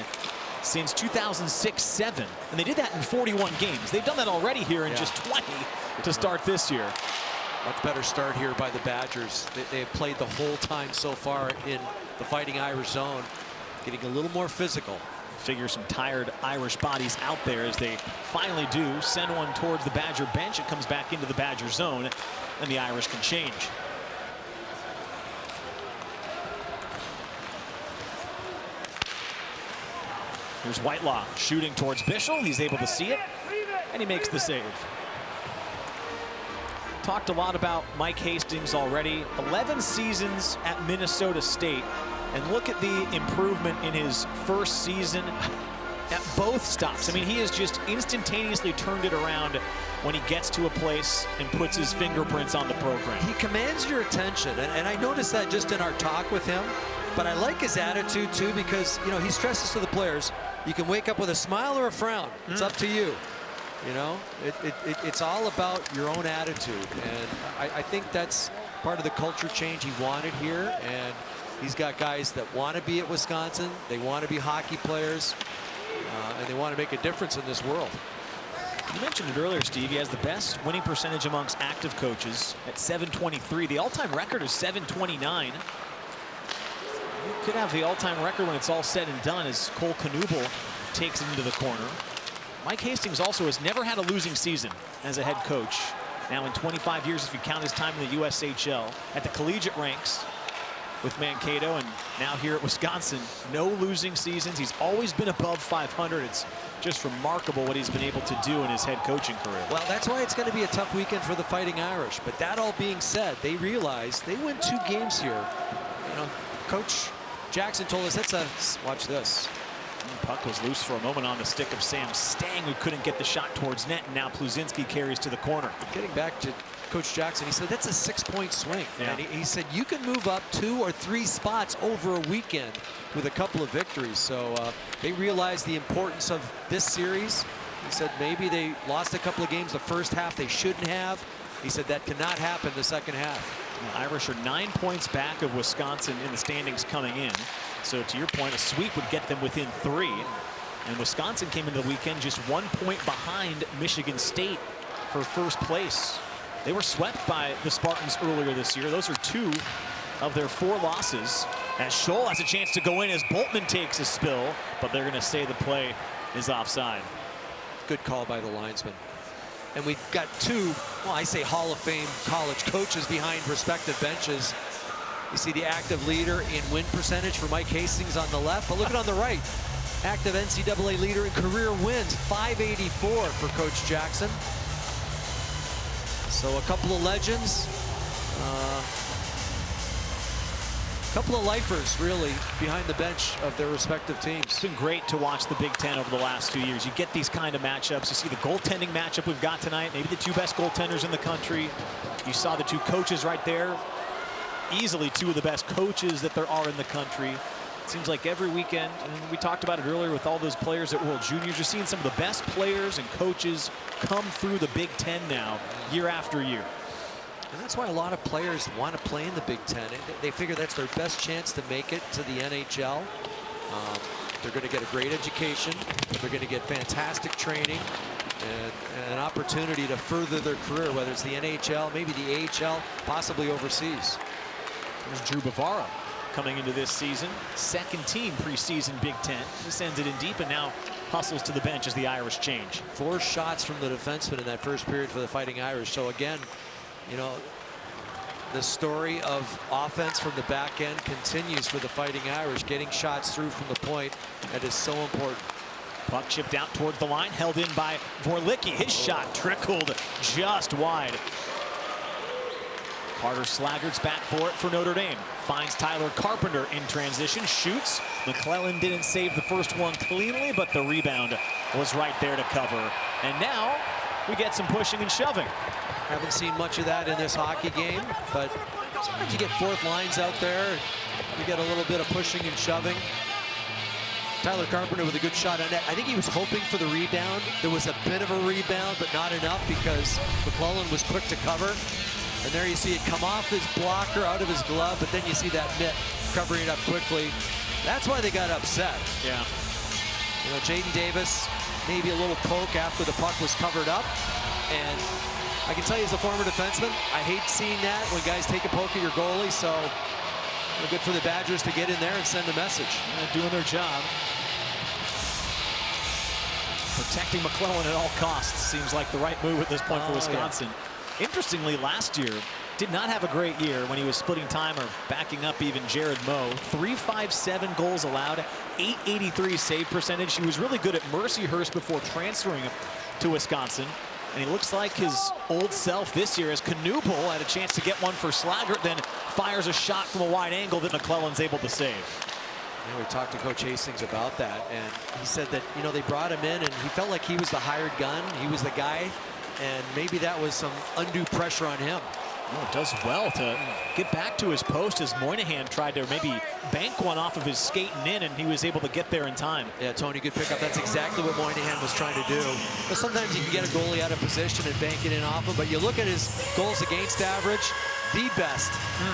since 2006-07, and they did that in 41 games. They've done that already here in just 20 to start this year. Much better start here by the Badgers. They have played the whole time so far in the Fighting Irish zone, getting a little more physical. Figure some tired Irish bodies out there as they finally do send one towards the Badger bench. It comes back into the Badger zone, and the Irish can change. Here's Whitelaw shooting towards Bischel. He's able to see it, and he makes the save. Talked a lot about Mike Hastings already. 11 seasons at Minnesota State, and look at the improvement in his first season at both stops. I mean, he has just instantaneously turned it around when he gets to a place and puts his fingerprints on the program. He commands your attention, and I noticed that just in our talk with him. But I like his attitude, too, because, he stresses to the players, you can wake up with a smile or a frown. It's up to you. It's all about your own attitude. And I think that's part of the culture change he wanted here. And he's got guys that want to be at Wisconsin. They want to be hockey players. And they want to make a difference in this world. You mentioned it earlier, Steve. He has the best winning percentage amongst active coaches at .723. The all-time record is .729. He could have the all-time record when it's all said and done as Cole Knuble takes it into the corner. Mike Hastings also has never had a losing season as a head coach. Now in 25 years, if you count his time in the USHL, at the collegiate ranks with Mankato, and now here at Wisconsin, no losing seasons. He's always been above 500. It's just remarkable what he's been able to do in his head coaching career. Well, that's why it's going to be a tough weekend for the Fighting Irish. But that all being said, they realize they win 2 games here. Coach Jackson told us watch this. The puck was loose for a moment on the stick of Sam Stang, who couldn't get the shot towards net, and now Pluzinski carries to the corner. Getting back to Coach Jackson, he said that's a 6-point swing. Yeah. And he said you can move up 2 or 3 spots over a weekend with a couple of victories. So they realize the importance of this series. He said maybe they lost a couple of games the first half they shouldn't have. He said that cannot happen the second half. The Irish are 9 points back of Wisconsin in the standings coming in. So to your point, a sweep would get them within 3. And Wisconsin came into the weekend just 1 point behind Michigan State for first place. They were swept by the Spartans earlier this year. Those are 2 of their 4 losses. As Scholl has a chance to go in as Boltman takes a spill, but they're going to say the play is offside. Good call by the linesman. And we've got 2, well, I say Hall of Fame college coaches behind respective benches. You see the active leader in win percentage for Mike Hastings on the left, but look at on the right. Active NCAA leader in career wins, 584 for Coach Jackson. So a couple of legends, a couple of lifers really behind the bench of their respective teams. It's been great to watch the Big Ten over the last 2 years. You get these kind of matchups. You see the goaltending matchup we've got tonight, maybe the 2 best goaltenders in the country. You saw the 2 coaches right there. easily two of the best coaches that there are in the country. It seems like every weekend, and we talked about it earlier with all those players at World Juniors, you're seeing some of the best players and coaches come through the Big Ten now, year after year. And that's why a lot of players want to play in the Big Ten. They figure that's their best chance to make it to the NHL. They're going to get a great education. They're going to get fantastic training and an opportunity to further their career, whether it's the NHL, maybe the AHL, possibly overseas. There's Drew Bavaro coming into this season. Second team preseason Big Ten. He sends it in deep and now hustles to the bench as the Irish change. 4 shots from the defenseman in that first period for the Fighting Irish. So again, you know, the story of offense from the back end continues for the Fighting Irish, getting shots through from the point. That is so important. Puck chipped out towards the line, held in by Vorlicki. His shot trickled just wide. Carter Slaggert's back for it for Notre Dame. Finds Tyler Carpenter in transition, shoots. McClellan didn't save the first one cleanly, but the rebound was right there to cover. And now we get some pushing and shoving. Haven't seen much of that in this hockey game, but sometimes you get fourth lines out there. You get a little bit of pushing and shoving. Tyler Carpenter with a good shot on net. I think he was hoping for the rebound. There was a bit of a rebound, but not enough because McClellan was quick to cover. And there you see it come off his blocker, out of his glove, but then you see that mitt covering it up quickly. That's why they got upset. Yeah. You know, Jaden Davis, maybe a little poke after the puck was covered up. And I can tell you as a former defenseman, I hate seeing that when guys take a poke at your goalie. So good for the Badgers to get in there and send a message. Doing their job. Protecting McClellan at all costs seems like the right move at this point for Wisconsin. Yeah. Interestingly, last year did not have a great year when he was splitting time or backing up even Jared Moe. 357 goals allowed, 883 save percentage. He was really good at Mercyhurst before transferring to Wisconsin. And he looks like his old self this year as Knuble had a chance to get one for Slaggert, then fires a shot from a wide angle that McClellan's able to save. Yeah, we talked to Coach Hastings about that, and he said that, you know, they brought him in and he felt like he was the hired gun. He was the guy, and maybe that was some undue pressure on him. Oh, does well to get back to his post as Moynihan tried to maybe bank one off of his skating in, and he was able to get there in time. Yeah, Tony, good pickup. That's exactly what Moynihan was trying to do. But sometimes you can get a goalie out of position and bank it in off him, but you look at his goals against average, the best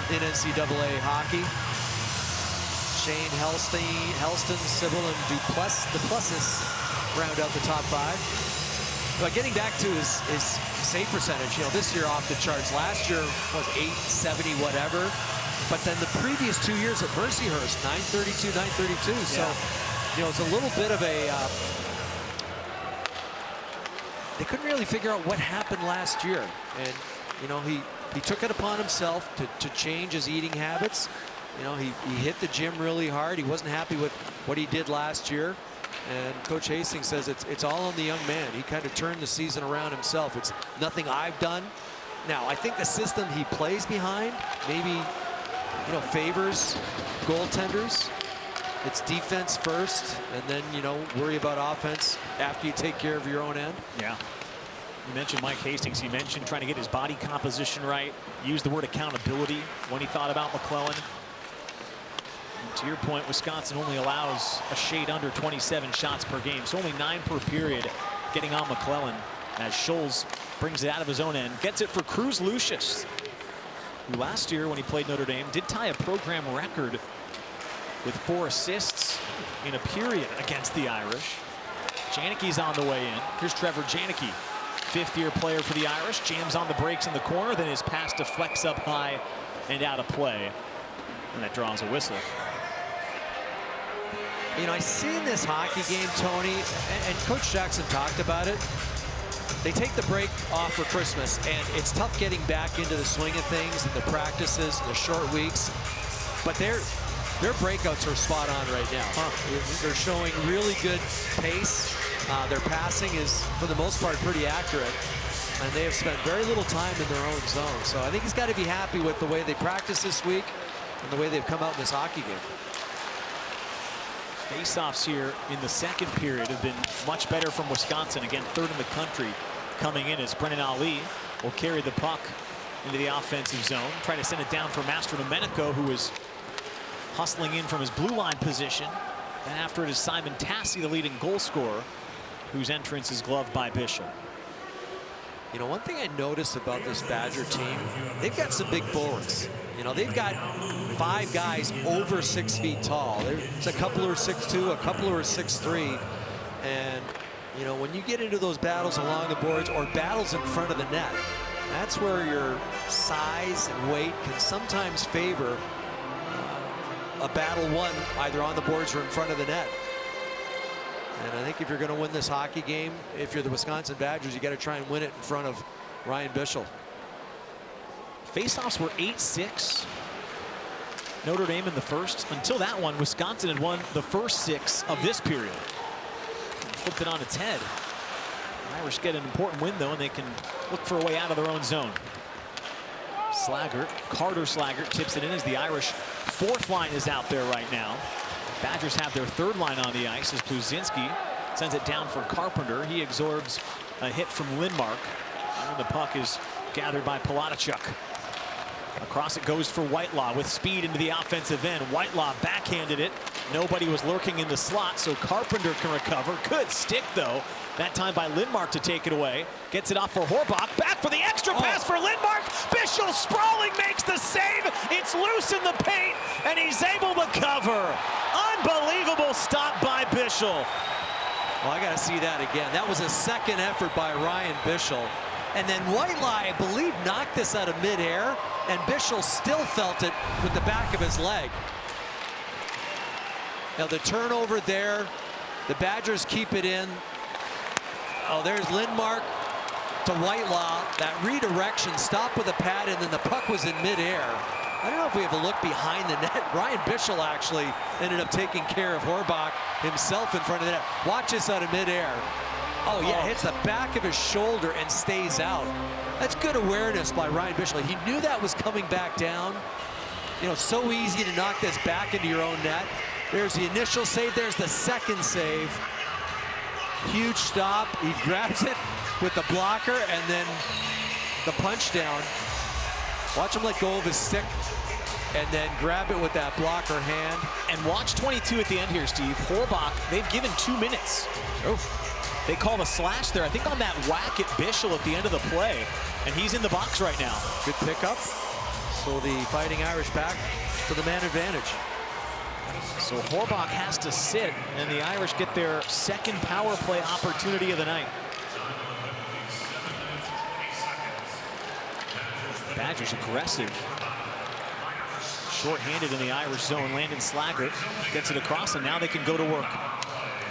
in NCAA hockey. Shane Helston, Sybil, and Duplessis round out the top 5. But getting back to his save percentage, you know, this year off the charts. Last year was 870 whatever, but then the previous 2 years at Mercyhurst, 932, 932. Yeah. So, you know, it's a little bit of a. They couldn't really figure out what happened last year, and you know, he took it upon himself to change his eating habits. You know, he hit the gym really hard. He wasn't happy with what he did last year. And Coach Hastings says it's all on the young man. He kind of turned the season around himself. It's nothing I've done. Now, I think the system he plays behind maybe, you know, favors goaltenders. It's defense first, and then, you know, worry about offense after you take care of your own end. Yeah. You mentioned Mike Hastings. He mentioned trying to get his body composition right. Used the word accountability when he thought about McClellan. To your point, Wisconsin only allows a shade under 27 shots per game, so only 9 per period getting on McClellan as Scholes brings it out of his own end. Gets it for Cruz Lucius, who last year when he played Notre Dame did tie a program record with 4 assists in a period against the Irish. Janicki's on the way in. Here's Trevor Janicki, 5th-year player for the Irish. Jams on the brakes in the corner, then his pass deflects up high and out of play. And that draws a whistle. You know, I see in this hockey game, Tony, and Coach Jackson talked about it. They take the break off for Christmas, and it's tough getting back into the swing of things and the practices and the short weeks. But their breakouts are spot on right now. They're showing really good pace. Their passing is, for the most part, pretty accurate. And they have spent very little time in their own zone. So I think he's got to be happy with the way they practice this week and the way they've come out in this hockey game. Faceoffs here in the second period have been much better from Wisconsin. Again, 3rd in the country coming in as Brennan Ali will carry the puck into the offensive zone, trying to send it down for Master Domenico, who is hustling in from his blue line position. Then after it is Simon Tassi, the leading goal scorer, whose entrance is gloved by Bishop. You know, one thing I noticed about this Badger team, they've got some big forwards. You know, they've got 5 guys over 6 feet tall. There's a couple who are 6'2", a couple who are 6'3". And, you know, when you get into those battles along the boards or battles in front of the net, that's where your size and weight can sometimes favor a battle won either on the boards or in front of the net. And I think if you're going to win this hockey game, if you're the Wisconsin Badgers, you got to try and win it in front of Ryan Bischel. Faceoffs were 8-6. Notre Dame in the first. Until that one, Wisconsin had won the first 6 of this period. Flipped it on its head. The Irish get an important win, though, and they can look for a way out of their own zone. Carter Slaggert tips it in as the Irish 4th line is out there right now. Badgers have their 3rd line on the ice as Pluzinski sends it down for Carpenter. He absorbs a hit from Lindmark. And the puck is gathered by Palatichuk. Across it goes for Whitelaw with speed into the offensive end. Whitelaw backhanded it. Nobody was lurking in the slot, so Carpenter can recover. Good stick, though. That time by Lindmark to take it away. Gets it off for Horbach. Back for the extra pass for Lindmark. Bischel sprawling makes the save. It's loose in the paint, and he's able to cover. Unbelievable stop by Bischel. Well, I got to see that again. That was a second effort by Ryan Bischel. And then Whitelaw, I believe, knocked this out of midair, and Bischel still felt it with the back of his leg. Now the turnover there, the Badgers keep it in. Oh, there's Lindmark to Whitelaw. That redirection, stop with a pad, and then the puck was in midair. I don't know if we have a look behind the net. Ryan Bischel actually ended up taking care of Horbach himself in front of the net. Watch this out of midair. Oh yeah, hits the back of his shoulder and stays out. That's good awareness by Ryan Bischel. He knew that was coming back down. You know, so easy to knock this back into your own net. There's the initial save, there's the second save. Huge stop, he grabs it with the blocker and then the punch down. Watch him let go of his stick and then grab it with that blocker hand. And watch 22 at the end here, Steve. Horbach, they've given 2 minutes. Oh. They call a slash there, I think on that whack at Bischel at the end of the play. And he's in the box right now. Good pickup. So the Fighting Irish back to the man advantage. So Horbach has to sit, and the Irish get their 2nd power play opportunity of the night. Badgers aggressive. Short-handed in the Irish zone. Landon Slaggert gets it across, and now they can go to work.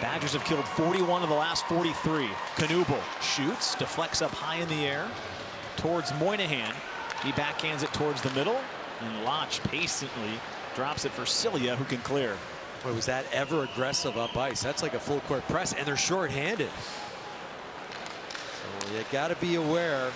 Badgers have killed 41 of the last 43. Knuble shoots, deflects up high in the air towards Moynihan. He backhands it towards the middle, and Lodge patiently drops it for Cilia, who can clear. Boy, was that ever aggressive up ice. That's like a full court press, and they're short-handed. So you got to be aware.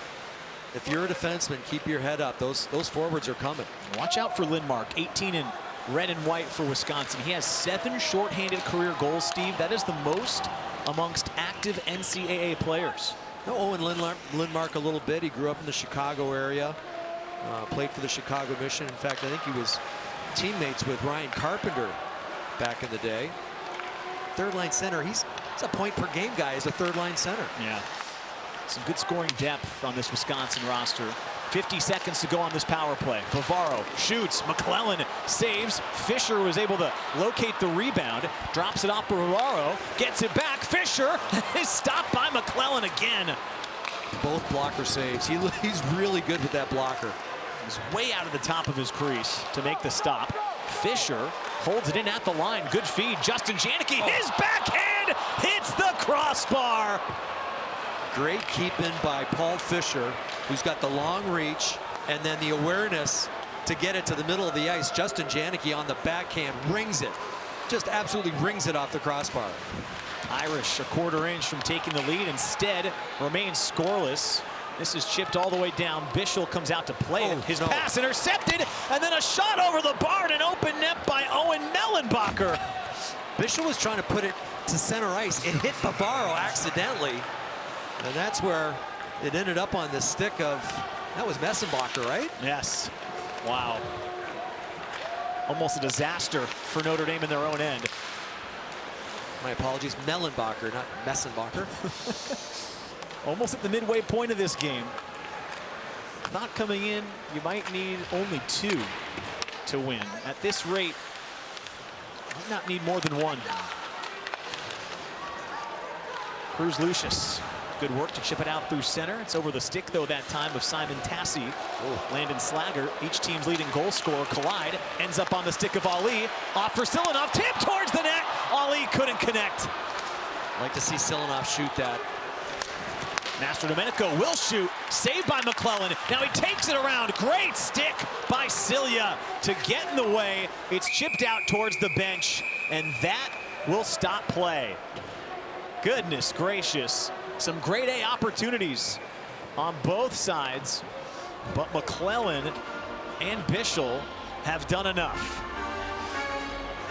If you're a defenseman, keep your head up. Those forwards are coming. Watch out for Lindmark, 18 in red and white for Wisconsin. He has 7 short-handed career goals, Steve. That is the most amongst active NCAA players. No, Owen Lindmark a little bit. He grew up in the Chicago area, played for the Chicago Mission. In fact, I think he was teammates with Ryan Carpenter back in the day. 3rd line center. He's a point per game guy as a 3rd line center. Yeah. Some good scoring depth on this Wisconsin roster. 50 seconds to go on this power play. Bavaro shoots. McClellan saves. Fisher was able to locate the rebound. Drops it off Bavaro. Gets it back. Fisher is stopped by McClellan again. Both blocker saves. He's really good with that blocker. He's way out of the top of his crease to make the stop. Fisher holds it in at the line. Good feed. Justin Janicki. His backhand hits the crossbar. Great keep-in by Paul Fisher, who's got the long reach and then the awareness to get it to the middle of the ice. Justin Janicki on the backhand rings it. Just absolutely rings it off the crossbar. Irish a quarter inch from taking the lead. Instead, remains scoreless. This is chipped all the way down. Bischel comes out to play it. His pass intercepted, and then a shot over the bar and an open net by Owen Mellenbacher. Bischel was trying to put it to center ice. It hit Bavaro accidentally. And that's where it ended up on the stick of That was Messenbacher, right? Yes. Wow. Almost a disaster for Notre Dame in their own end. My apologies, Mellenbacher, not Messenbacher. Almost at the midway point of this game. Thought coming in, you might need only 2 to win. At this rate, might not need more than 1. Cruz Lucius. Good work to chip it out through center. It's over the stick, though, that time of Simon Tassi. Landon Slager, each team's leading goal scorer, collide. Ends up on the stick of Ali. Off for Silanov. Tip towards the net. Ali couldn't connect. Like to see Silanov shoot that. Master Domenico will shoot. Saved by McClellan. Now he takes it around. Great stick by Cilia to get in the way. It's chipped out towards the bench, and that will stop play. Goodness gracious. Some grade A opportunities on both sides, but McClellan and Bischel have done enough.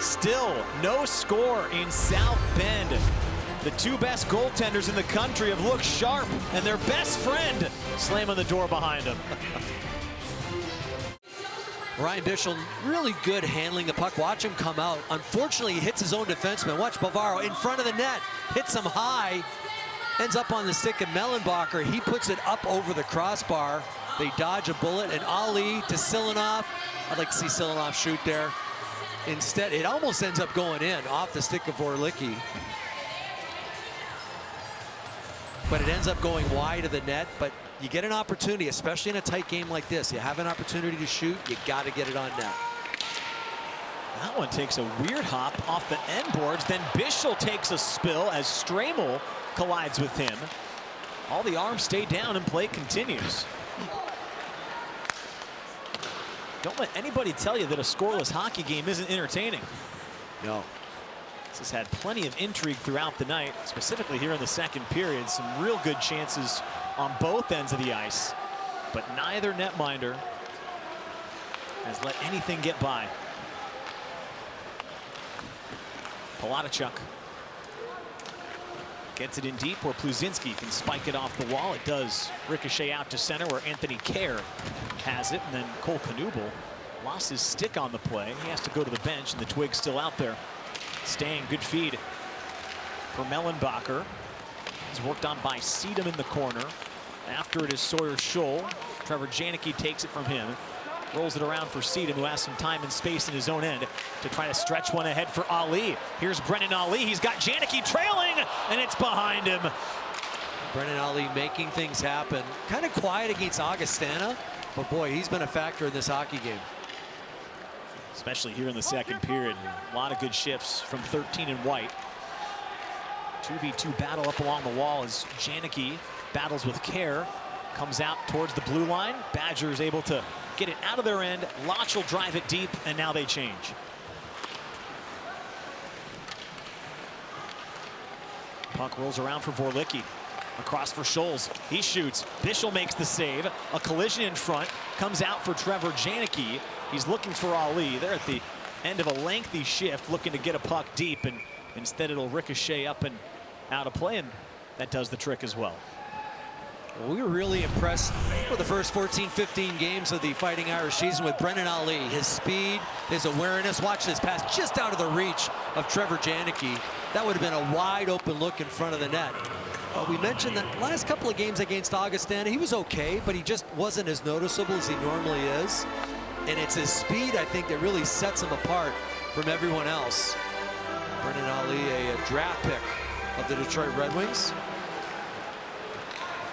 Still no score in South Bend. The 2 best goaltenders in the country have looked sharp, and their best friend slamming the door behind them. Ryan Bischel, really good handling the puck. Watch him come out. Unfortunately, he hits his own defenseman. Watch Bavaro in front of the net. Hits him high. Ends up on the stick of Mellenbacher. He puts it up over the crossbar. They dodge a bullet, and Ali to Silanov. I'd like to see Silanov shoot there. Instead, it almost ends up going in off the stick of Vorlicki. But it ends up going wide of the net. But you get an opportunity, especially in a tight game like this. You have an opportunity to shoot, you got to get it on net. That one takes a weird hop off the end boards. Then Bischel takes a spill as Stramel collides with him. All the arms stay down and play continues. Don't let anybody tell you that a scoreless hockey game isn't entertaining. No. This has had plenty of intrigue throughout the night, specifically here in the second period. Some real good chances on both ends of the ice, but neither netminder has let anything get by. Palatichuk gets it in deep where Pluzinski can spike it off the wall. It does ricochet out to center where Anthony Kerr has it, and then Cole Knuble lost his stick on the play. He has to go to the bench, and the twig's still out there. Staying, good feed for Mellenbacher. He's worked on by Seedham in the corner. After it is Sawyer Scholl. Trevor Janicki takes it from him. Rolls it around for Seedham, who has some time and space in his own end to try to stretch one ahead for Ali. Here's Brennan Ali. He's got Janicki trailing, and it's behind him. Brennan Ali making things happen. Kind of quiet against Augustana, but boy, he's been a factor in this hockey game. Especially here in the second period. A lot of good shifts from 13 and White. 2v2 battle up along the wall as Janicki battles with Kerr. Comes out towards the blue line. Badgers able to get it out of their end. Lotch will drive it deep, and now they change. Puck rolls around for Vorlicki. Across for Scholes. He shoots. Bischel makes the save. A collision in front. Comes out for Trevor Janicki. He's looking for Ali. They're at the end of a lengthy shift, looking to get a puck deep, and instead it'll ricochet up and out of play, and that does the trick as well. Well, we were really impressed with the first 14-15 games of the Fighting Irish season with Brennan Ali. His speed, his awareness. Watch this pass just out of the reach of Trevor Janicki. That would have been a wide open look in front of the net. We mentioned that last couple of games against Augustana, he was okay, but he just wasn't as noticeable as he normally is. And it's his speed, I think, that really sets him apart from everyone else. Brennan Ali, a draft pick of the Detroit Red Wings.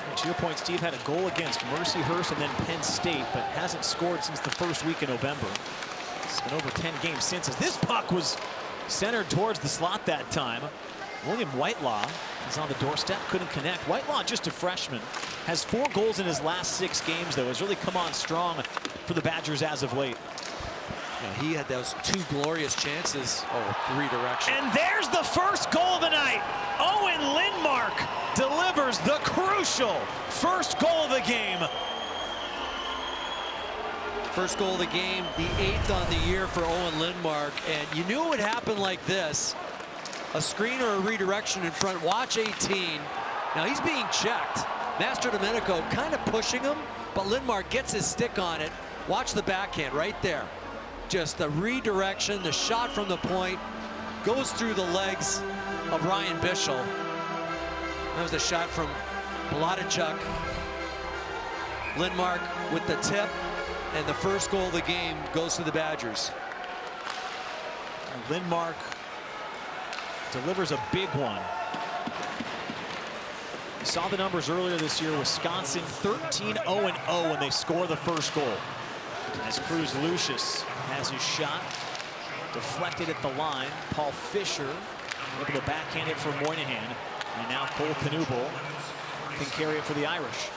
And to your point, Steve had a goal against Mercyhurst and then Penn State, but hasn't scored since the first week in November. It's been over 10 games since, as this puck was centered towards the slot that time. William Whitelaw is on the doorstep, couldn't connect. Whitelaw, just a freshman, has 4 goals in his last 6 games, though. Has really come on strong for the Badgers as of late. Yeah, he had those 2 glorious chances. Oh, redirection. And there's the first goal of the night. Owen Lindmark delivers the crucial first goal of the game. First goal of the game, the 8th on the year for Owen Lindmark, and you knew it would happen like this. A screen or a redirection in front. Watch 18. Now he's being checked. Master Domenico kind of pushing him, but Lindmark gets his stick on it. Watch the backhand right there. Just the redirection, the shot from the point goes through the legs of Ryan Bischel. That was a shot from Bladachuk. Lindmark with the tip, and the first goal of the game goes to the Badgers. Lindmark delivers a big one. You saw the numbers earlier this year. Wisconsin 13-0-0 when they score the first goal. As Cruz Lucius has his shot deflected at the line. Paul Fisher able to backhand it for Moynihan. And now Cole Knuble can carry it for the Irish.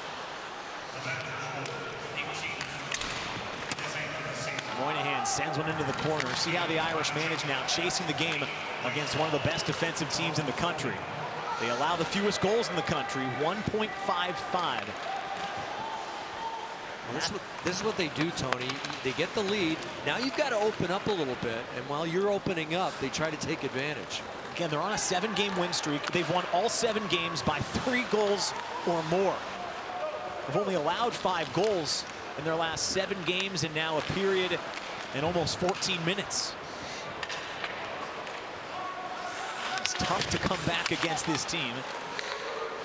Moynihan sends one into the corner. See how the Irish manage now, chasing the game against one of the best defensive teams in the country. They allow the fewest goals in the country, 1.55. This is what they do, Tony. They get the lead. Now you've got to open up a little bit, and while you're opening up, they try to take advantage. Again, they're on a 7-game win streak. They've won all 7 games by 3 goals or more. They've only allowed 5 goals in their last 7 games, and now a period and almost 14 minutes. It's tough to come back against this team.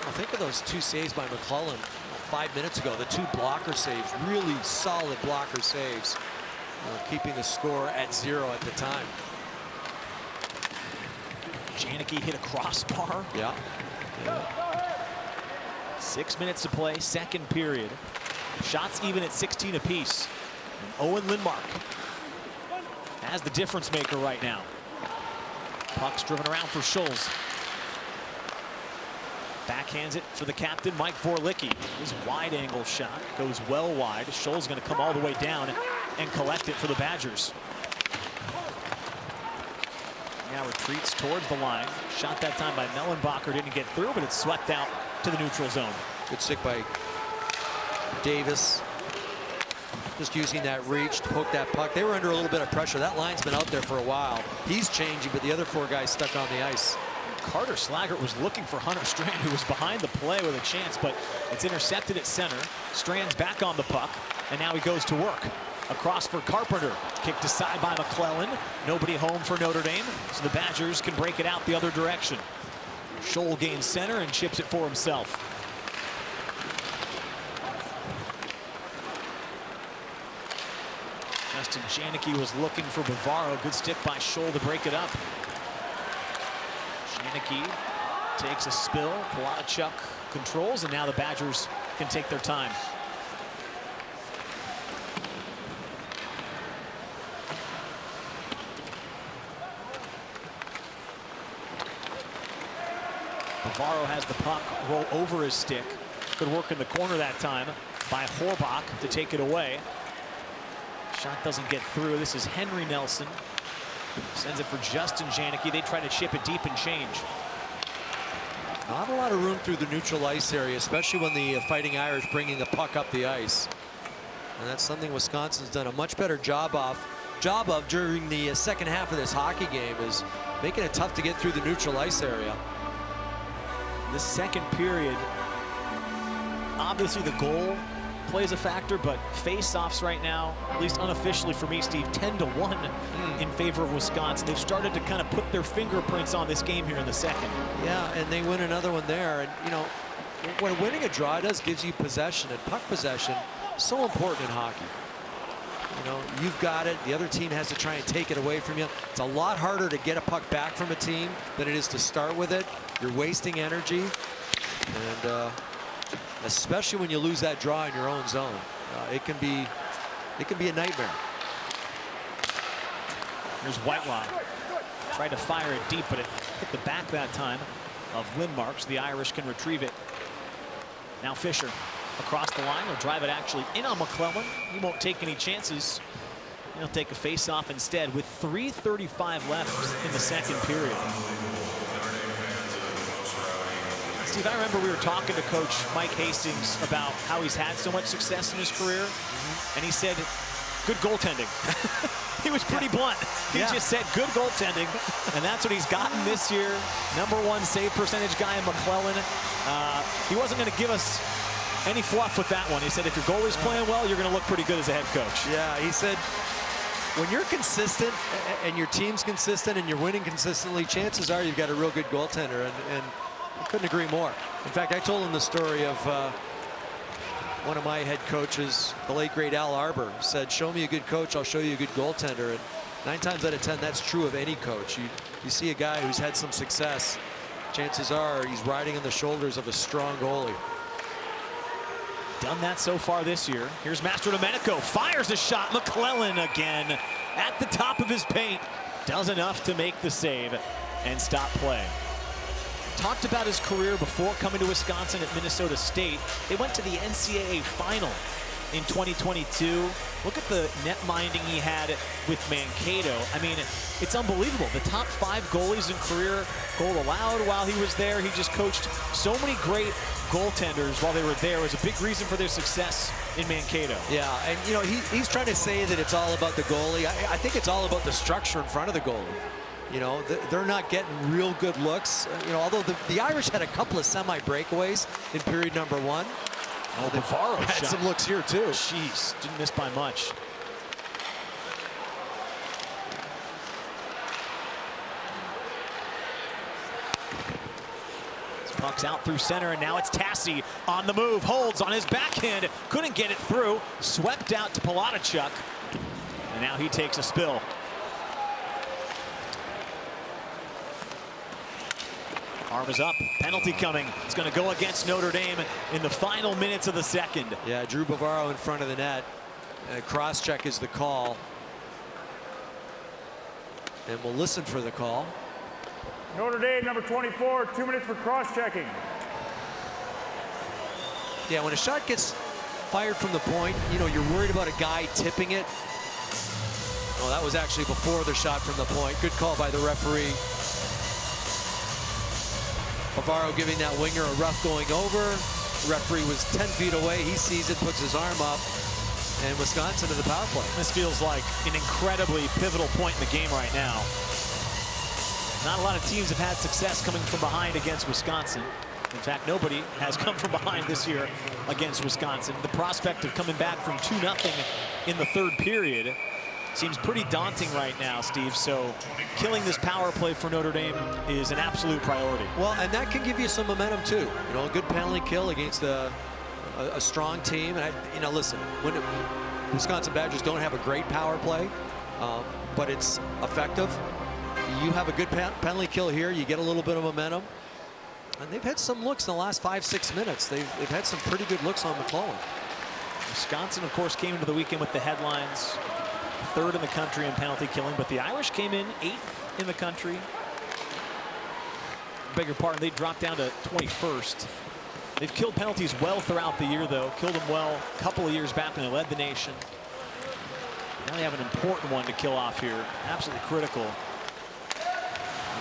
Well, think of those 2 saves by McClellan 5 minutes ago. The 2 blocker saves, really solid blocker saves, keeping the score at 0 at the time. Janicki hit a crossbar. Yeah. 6 minutes to play, second period. Shots even at 16 apiece. And Owen Lindmark has the difference maker right now. Puck's driven around for Scholes. Backhands it for the captain, Mike Vorlicki. His wide angle shot goes well wide. Scholes going to come all the way down and collect it for the Badgers. Now retreats towards the line. Shot that time by Mellenbacher, didn't get through, but it's swept out to the neutral zone. Good stick by Davis. Just using that reach to poke that puck. They were under a little bit of pressure. That line's been out there for a while. He's changing, but the other 4 guys stuck on the ice. Carter Slaggert was looking for Hunter Strand, who was behind the play with a chance, but it's intercepted at center. Strand's back on the puck, and now he goes to work. Across for Carpenter. Kicked aside by McClellan. Nobody home for Notre Dame, so the Badgers can break it out the other direction. Scholl gains center and chips it for himself. Justin Janicki was looking for Bavaro. Good stick by Scholl to break it up. Janicki takes a spill. Bladachuk controls, and now the Badgers can take their time. Bavaro has the puck roll over his stick. Good work in the corner that time by Horbach to take it away. Shot doesn't get through. This is Henry Nelson. Sends it for Justin Janicki. They try to chip it deep and change. Not a lot of room through the neutral ice area, especially when the Fighting Irish bringing the puck up the ice. And that's something Wisconsin's done a much better job of during the second half of this hockey game, is making it tough to get through the neutral ice area. The second period, obviously the goal plays a factor, but face-offs right now, at least unofficially for me, Steve, 10-1 in favor of Wisconsin. They've started to kind of put their fingerprints on this game here in the second. Yeah, and they win another one there. And, you know, what winning a draw does, gives you possession, and puck possession so important in hockey. You know, you've got it. The other team has to try and take it away from you. It's a lot harder to get a puck back from a team than it is to start with it. You're wasting energy, and especially when you lose that draw in your own zone, it can be a nightmare. Here's Whitelaw. Tried to fire it deep, but it hit the back that time of Lindmark, so the Irish can retrieve it. Now Fisher across the line. He'll drive it actually in on McClellan. He won't take any chances. He'll take a face-off instead with 3:35 left in the second period. Steve, I remember we were talking to Coach Mike Hastings about how he's had so much success in his career. And he said good goaltending. He was pretty blunt. He just said good goaltending, and that's what he's gotten this year. #1 save percentage guy in McClellan. He wasn't going to give us any fluff with that one. He said if your goalie's playing well, you're going to look pretty good as a head coach. Yeah, he said when you're consistent and your team's consistent and you're winning consistently, chances are you've got a real good goaltender, and I couldn't agree more. In fact, I told him the story of one of my head coaches, the late great Al Arbor, said, show me a good coach, I'll show you a good goaltender. And 9 times out of 10, that's true of any coach. You see a guy who's had some success, chances are he's riding on the shoulders of a strong goalie. Done that so far this year. Here's Mastrodomenico, fires a shot. McClellan again at the top of his paint. Does enough to make the save and stop play. Talked about his career before coming to Wisconsin at Minnesota State. They went to the NCAA final in 2022. Look at the net minding he had with Mankato. I mean, it's unbelievable. The top 5 goalies in career goal allowed while he was there. He just coached so many great goaltenders while they were there. It was a big reason for their success in Mankato. Yeah, and you know, he's trying to say that it's all about the goalie. I think it's all about the structure in front of the goalie. You know, they're not getting real good looks. You know, although the Irish had a couple of semi-breakaways in period number 1. Oh, Bavaro had shot. some looks here too. Jeez, didn't miss by much. This puck's out through center, and now it's Tassi on the move. Holds on his backhand, couldn't get it through. Swept out to Palatichuk, and now he takes a spill. Arm is up, penalty coming. It's going to go against Notre Dame in the final minutes of the second. Yeah, Drew Bavaro in front of the net. Cross-check is the call. And we'll listen for the call. Notre Dame, number 24, 2 minutes for cross-checking. Yeah, when a shot gets fired from the point, you know, you're worried about a guy tipping it. Oh, that was actually before the shot from the point. Good call by the referee. Bavaro giving that winger a rough going over. The referee was 10 feet away. He sees it, puts his arm up, and Wisconsin to the power play. This feels like an incredibly pivotal point in the game right now. Not a lot of teams have had success coming from behind against Wisconsin. In fact, nobody has come from behind this year against Wisconsin. The prospect of coming back from 2-0 in the 3rd period seems pretty daunting right now, Steve. So killing this power play for Notre Dame is an absolute priority. Well, and that can give you some momentum too. You know, a good penalty kill against a strong team. And you know, listen, when Wisconsin Badgers don't have a great power play, but it's effective. You have a good penalty kill here, you get a little bit of momentum. And they've had some looks in the last 5-6 minutes. They've had some pretty good looks on McClellan. Wisconsin, of course, came into the weekend with the headlines. 3rd in the country in penalty killing, but the Irish came in 8th in the country. Beg your pardon, they dropped down to 21st. They've killed penalties well throughout the year, though. Killed them well a couple of years back when they led the nation. Now they have an important one to kill off here. Absolutely critical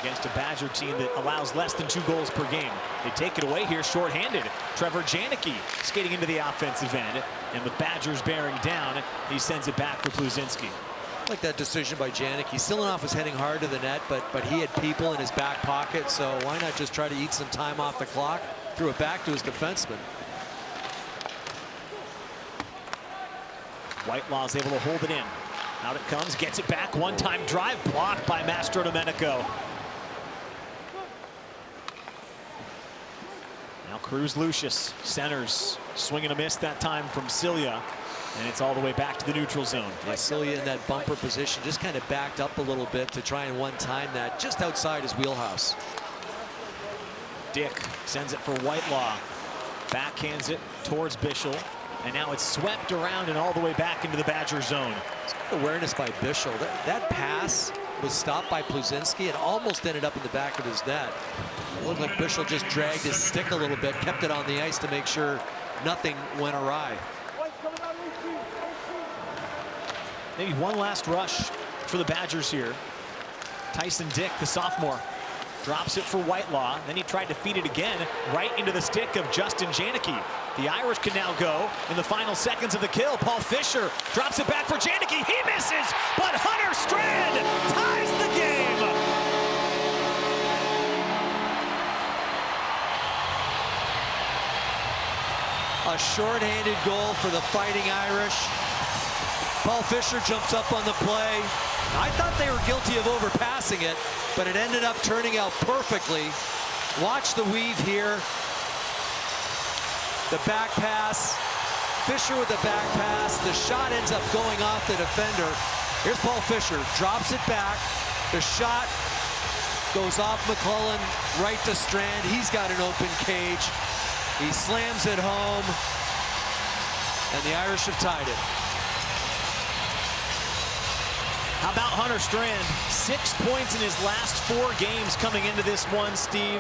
against a Badger team that allows less than 2 goals per game. They take it away here shorthanded. Trevor Janicki skating into the offensive end, and with Badgers bearing down, he sends it back for Pluzinski. I like that decision by Janicki. Silinoff was heading hard to the net, but he had people in his back pocket, so why not just try to eat some time off the clock? Threw it back to his defenseman. Whitelaw's able to hold it in. Out it comes, gets it back, one-time drive blocked by Mastrodomenico. Now Cruz Lucius centers, swing and a miss that time from Cilia, and it's all the way back to the neutral zone. Yeah, Cilia in that bumper position just kind of backed up a little bit to try and one-time that just outside his wheelhouse. Dick sends it for Whitelaw, backhands it towards Bischel, and now it's swept around and all the way back into the Badger zone. Awareness by Bischel. That pass was stopped by Pluzinski and almost ended up in the back of his net. It looked like Bischel just dragged his stick a little bit, kept it on the ice to make sure nothing went awry. Maybe one last rush for the Badgers here. Tyson Dick, the sophomore, Drops it for Whitelaw. Then he tried to feed it again right into the stick of Justin Janicki. The Irish can now go in the final seconds of the kill. Paul Fisher drops it back for Janicki. He misses, but Hunter Strand ties the game. A short-handed goal for the Fighting Irish. Paul Fisher jumps up on the play. I thought they were guilty of overpassing it, but it ended up turning out perfectly. Watch the weave here. The back pass. Fisher with the back pass. The shot ends up going off the defender. Here's Paul Fisher. Drops it back. The shot goes off McClellan right to Strand. He's got an open cage. He slams it home. And the Irish have tied it. How about Hunter Strand? 6 points in his last 4 games coming into this one, Steve.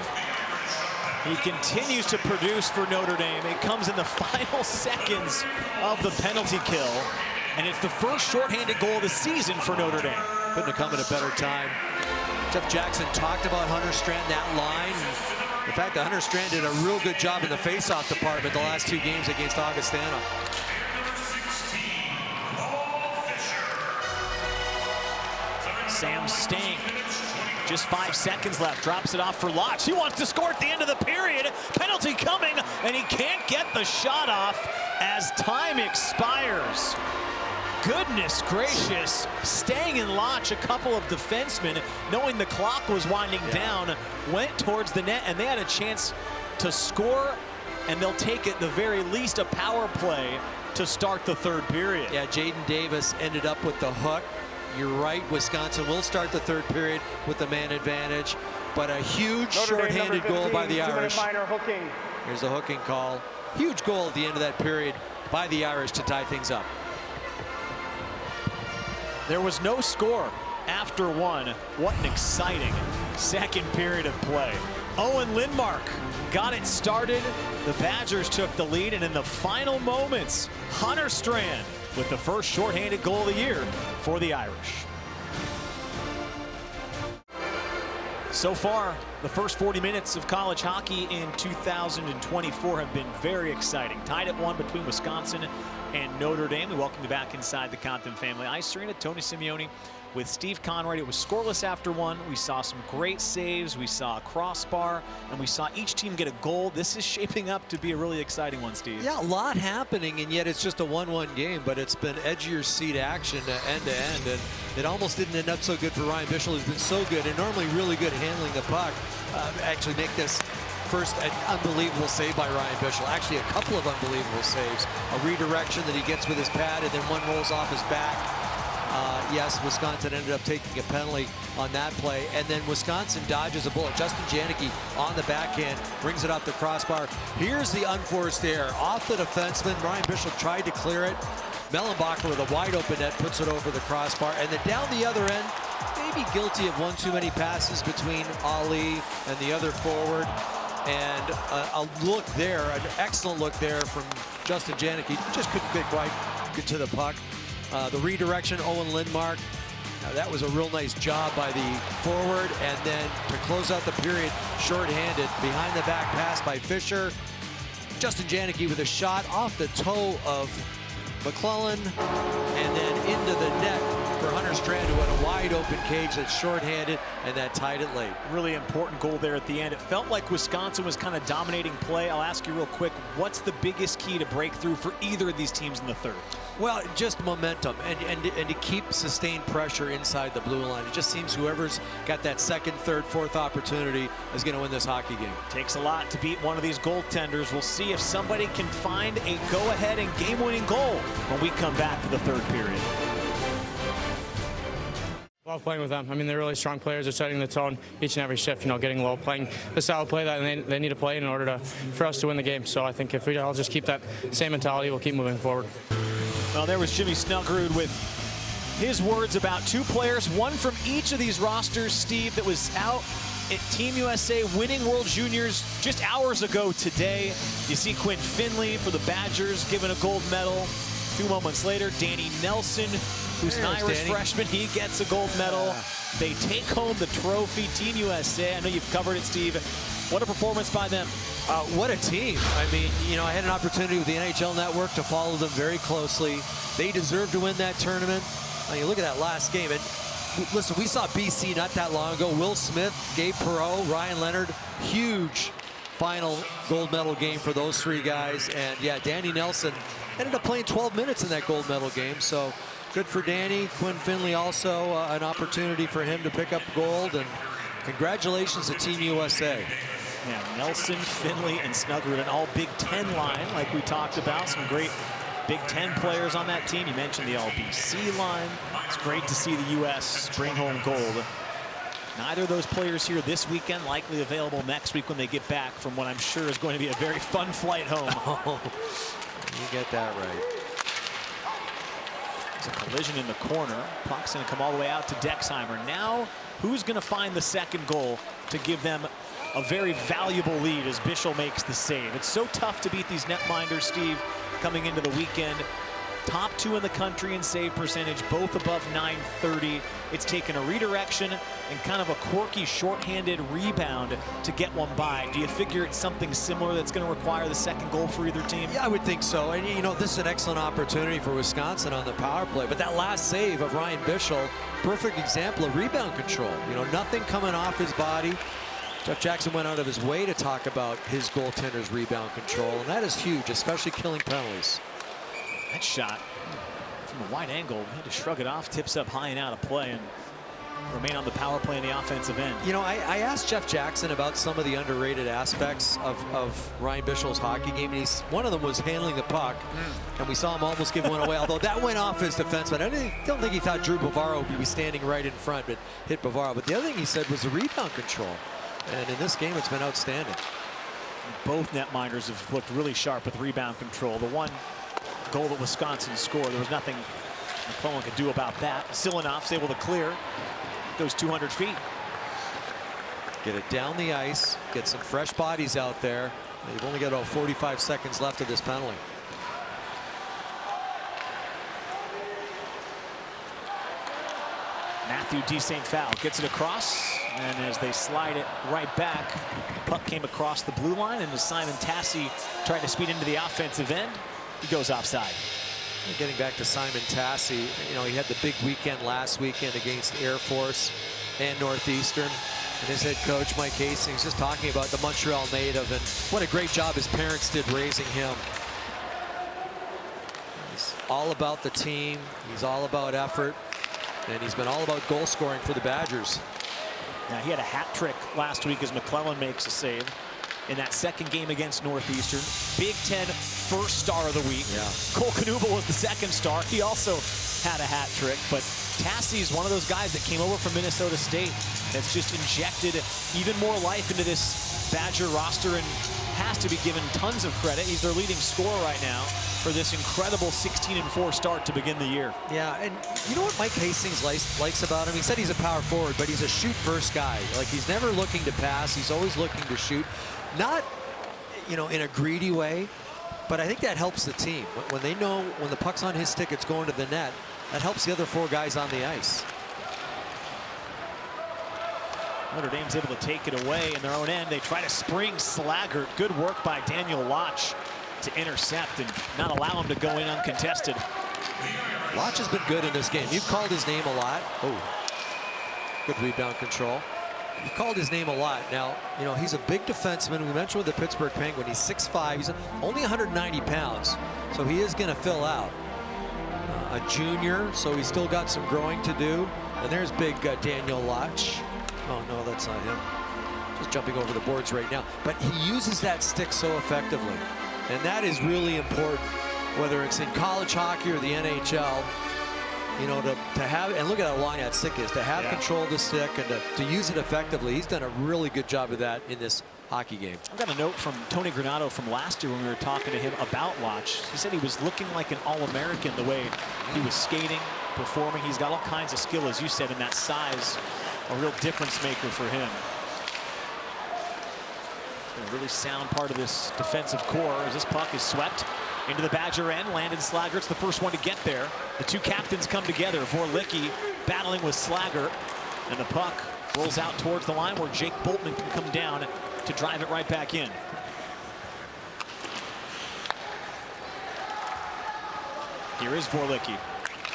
He continues to produce for Notre Dame. It comes in the final seconds of the penalty kill. And it's the first shorthanded goal of the season for Notre Dame. Couldn't have come at a better time. Jeff Jackson talked about Hunter Strand, that line. The fact that Hunter Strand did a real good job in the face-off department the last 2 games against Augustana. Sam Stank, just 5 seconds left, drops it off for Lotch. He wants to score at the end of the period. Penalty coming, and he can't get the shot off as time expires. Goodness gracious, staying in Lotch, a couple of defensemen, knowing the clock was winding down, went towards the net, and they had a chance to score, and they'll take at the very least a power play to start the 3rd period. Yeah, Jaden Davis ended up with the hook. You're right, Wisconsin will start the 3rd period with the man advantage, but a huge short-handed goal by the Irish. Here's the hooking call. Huge goal at the end of that period by the Irish to tie things up. There was no score after 1. What an exciting 2nd period of play. Owen Lindmark got it started. The Badgers took the lead, and in the final moments, Hunter Strand with the first shorthanded goal of the year for the Irish. So far, the first 40 minutes of college hockey in 2024 have been very exciting. Tied at 1 between Wisconsin and Notre Dame. We welcome you back inside the Compton Family Ice Arena. Tony Simeone with Steve Conrad. It was scoreless after 1. We saw some great saves. We saw a crossbar, and we saw each team get a goal. This is shaping up to be a really exciting one, Steve. Yeah, a lot happening, and yet it's just a 1-1 game, but it's been edgier seat action end to end, and it almost didn't end up so good for Ryan Bischel, who's been so good and normally really good handling the puck. Actually make this first an unbelievable save by Ryan Bischel. Actually, a couple of unbelievable saves. A redirection that he gets with his pad, and then one rolls off his back. Yes, Wisconsin ended up taking a penalty on that play, and then Wisconsin dodges a bullet. Justin Janicki on the backhand brings it off the crossbar. Here's the unforced error off the defenseman. Ryan Bischel tried to clear it. Mellenbacher with a wide open net puts it over the crossbar, and then down the other end, maybe guilty of one too many passes between Ali and the other forward. And a look there, an excellent look there from Justin Janicki. Just couldn't get right to the puck. The redirection, Owen Lindmark. That was a real nice job by the forward. And then to close out the period, shorthanded, behind the back pass by Fisher. Justin Janicki with a shot off the toe of McClellan, and then into the net for Hunter Strand, who had a wide open cage that's shorthanded, and that tied it late. Really important goal there at the end. It felt like Wisconsin was kind of dominating play. I'll ask you real quick, what's the biggest key to break through for either of these teams in the 3rd? Well, just momentum and to keep sustained pressure inside the blue line. It just seems whoever's got that 2nd, 3rd, 4th opportunity is going to win this hockey game. Takes a lot to beat one of these goaltenders. We'll see if somebody can find a go-ahead and game-winning goal when we come back for the 3rd period. Love playing with them. I mean, they're really strong players. They're setting the tone each and every shift, getting low, playing the style of play that they need to play in order for us to win the game. So I think if we all just keep that same mentality, we'll keep moving forward. Well, there was Jimmy Snuggerud with his words about 2 players, one from each of these rosters, Steve, that was out at Team USA winning World Juniors just hours ago today. You see Quinn Finley for the Badgers given a gold medal. 2 moments later, Danny Nelson, who's an Irish freshman, he gets a gold medal. They take home the trophy. Team USA, I know you've covered it, Steve. What a performance by them. What a team. I mean, you know, I had an opportunity with the NHL Network to follow them very closely. They deserve to win that tournament. You look at that last game, and listen, we saw BC not that long ago. Will Smith, Gabe Perreault, Ryan Leonard, huge final gold medal game for those three guys. And yeah, Danny Nelson ended up playing 12 minutes in that gold medal game. So good for Danny. Quinn Finley also an opportunity for him to pick up gold. And congratulations to Team USA. Yeah, Nelson, Finley, and Snuggerud, an all Big Ten line like we talked about. Some great Big Ten players on that team. You mentioned the all-BC line. It's great to see the U.S. bring home gold. Neither of those players here this weekend, likely available next week when they get back from what I'm sure is going to be a very fun flight home. Oh, you get that right. There's a collision in the corner. Puck's going to come all the way out to Dexheimer. Now, who's going to find the second goal to give them a very valuable lead as Bischel makes the save? It's so tough to beat these netminders, Steve, coming into the weekend. Top two in the country in save percentage, both above .930. It's taken a redirection and kind of a quirky shorthanded rebound to get one by. Do you figure it's something similar that's going to require the second goal for either team? Yeah, I would think so. And you know, this is an excellent opportunity for Wisconsin on the power play. But that last save of Ryan Bischel, perfect example of rebound control. You know, nothing coming off his body. Jeff Jackson went out of his way to talk about his goaltender's rebound control, and that is huge, especially killing penalties. That shot from a wide angle, had to shrug it off, tips up high and out of play, and remain on the power play in the offensive end. You know, I asked Jeff Jackson about some of the underrated aspects of Ryan Bischel's hockey game, and one of them was handling the puck, and we saw him almost give one away, although that went off his defenseman. I don't think he thought Drew Bavaro would be standing right in front, but hit Bavaro. But the other thing he said was the rebound control, and in this game, it's been outstanding. Both netminders have looked really sharp with rebound control. The one goal that Wisconsin scored, there was nothing McClellan could do about that. Silinov's able to clear, goes 200 feet. Get it down the ice, get some fresh bodies out there. They've only got about 45 seconds left of this penalty. Matthew D. St. Foul gets it across, and as they slide it right back, puck came across the blue line, and as Simon Tassi tried to speed into the offensive end, he goes offside. Getting back to Simon Tassi, you know, he had the big weekend last weekend against Air Force and Northeastern. And his head coach, Mike Hastings, just talking about the Montreal native and what a great job his parents did raising him. He's all about the team. He's all about effort. And he's been all about goal scoring for the Badgers. Now, he had a hat trick last week as McClellan makes a save in that second game against Northeastern. Big Ten first star of the week. Yeah. Cole Knuble was the second star. He also had a hat trick, but Tassi is one of those guys that came over from Minnesota State that's just injected even more life into this Badger roster and has to be given tons of credit. He's their leading scorer right now for this incredible 16-4 start to begin the year. Yeah, and you know what Mike Hastings likes about him? He said he's a power forward, but he's a shoot-first guy. Like, he's never looking to pass. He's always looking to shoot. Not, you know, in a greedy way, but I think that helps the team. When they know when the puck's on his stick, it's going to the net, that helps the other four guys on the ice. Notre Dame's able to take it away in their own end. They try to spring Slaggert. Good work by Daniel Lotch to intercept and not allow him to go in uncontested. Lotch has been good in this game. You've called his name a lot. Oh, good rebound control. You've called his name a lot. Now, you know, he's a big defenseman. We mentioned with the Pittsburgh Penguin, he's 6'5". He's only 190 pounds, so he is going to fill out. A junior, so he's still got some growing to do. And there's big Daniel Lotch. Oh, no, that's not him. Just jumping over the boards right now. But he uses that stick so effectively. And that is really important, whether it's in college hockey or the NHL. You know, to have, and look at how long that stick is, to have control of the stick and to use it effectively. He's done a really good job of that in this hockey game. I've got a note from Tony Granato from last year when we were talking to him about Lotch. He said he was looking like an All-American the way he was skating, performing. He's got all kinds of skill, as you said, in that size, a real difference maker for him. A really sound part of this defensive core as this puck is swept into the Badger end. Landon Slaggert's the first one to get there. The two captains come together. Vorlicki battling with Slaggert. And the puck rolls out towards the line where Jake Boltman can come down to drive it right back in. Here is Vorlicki.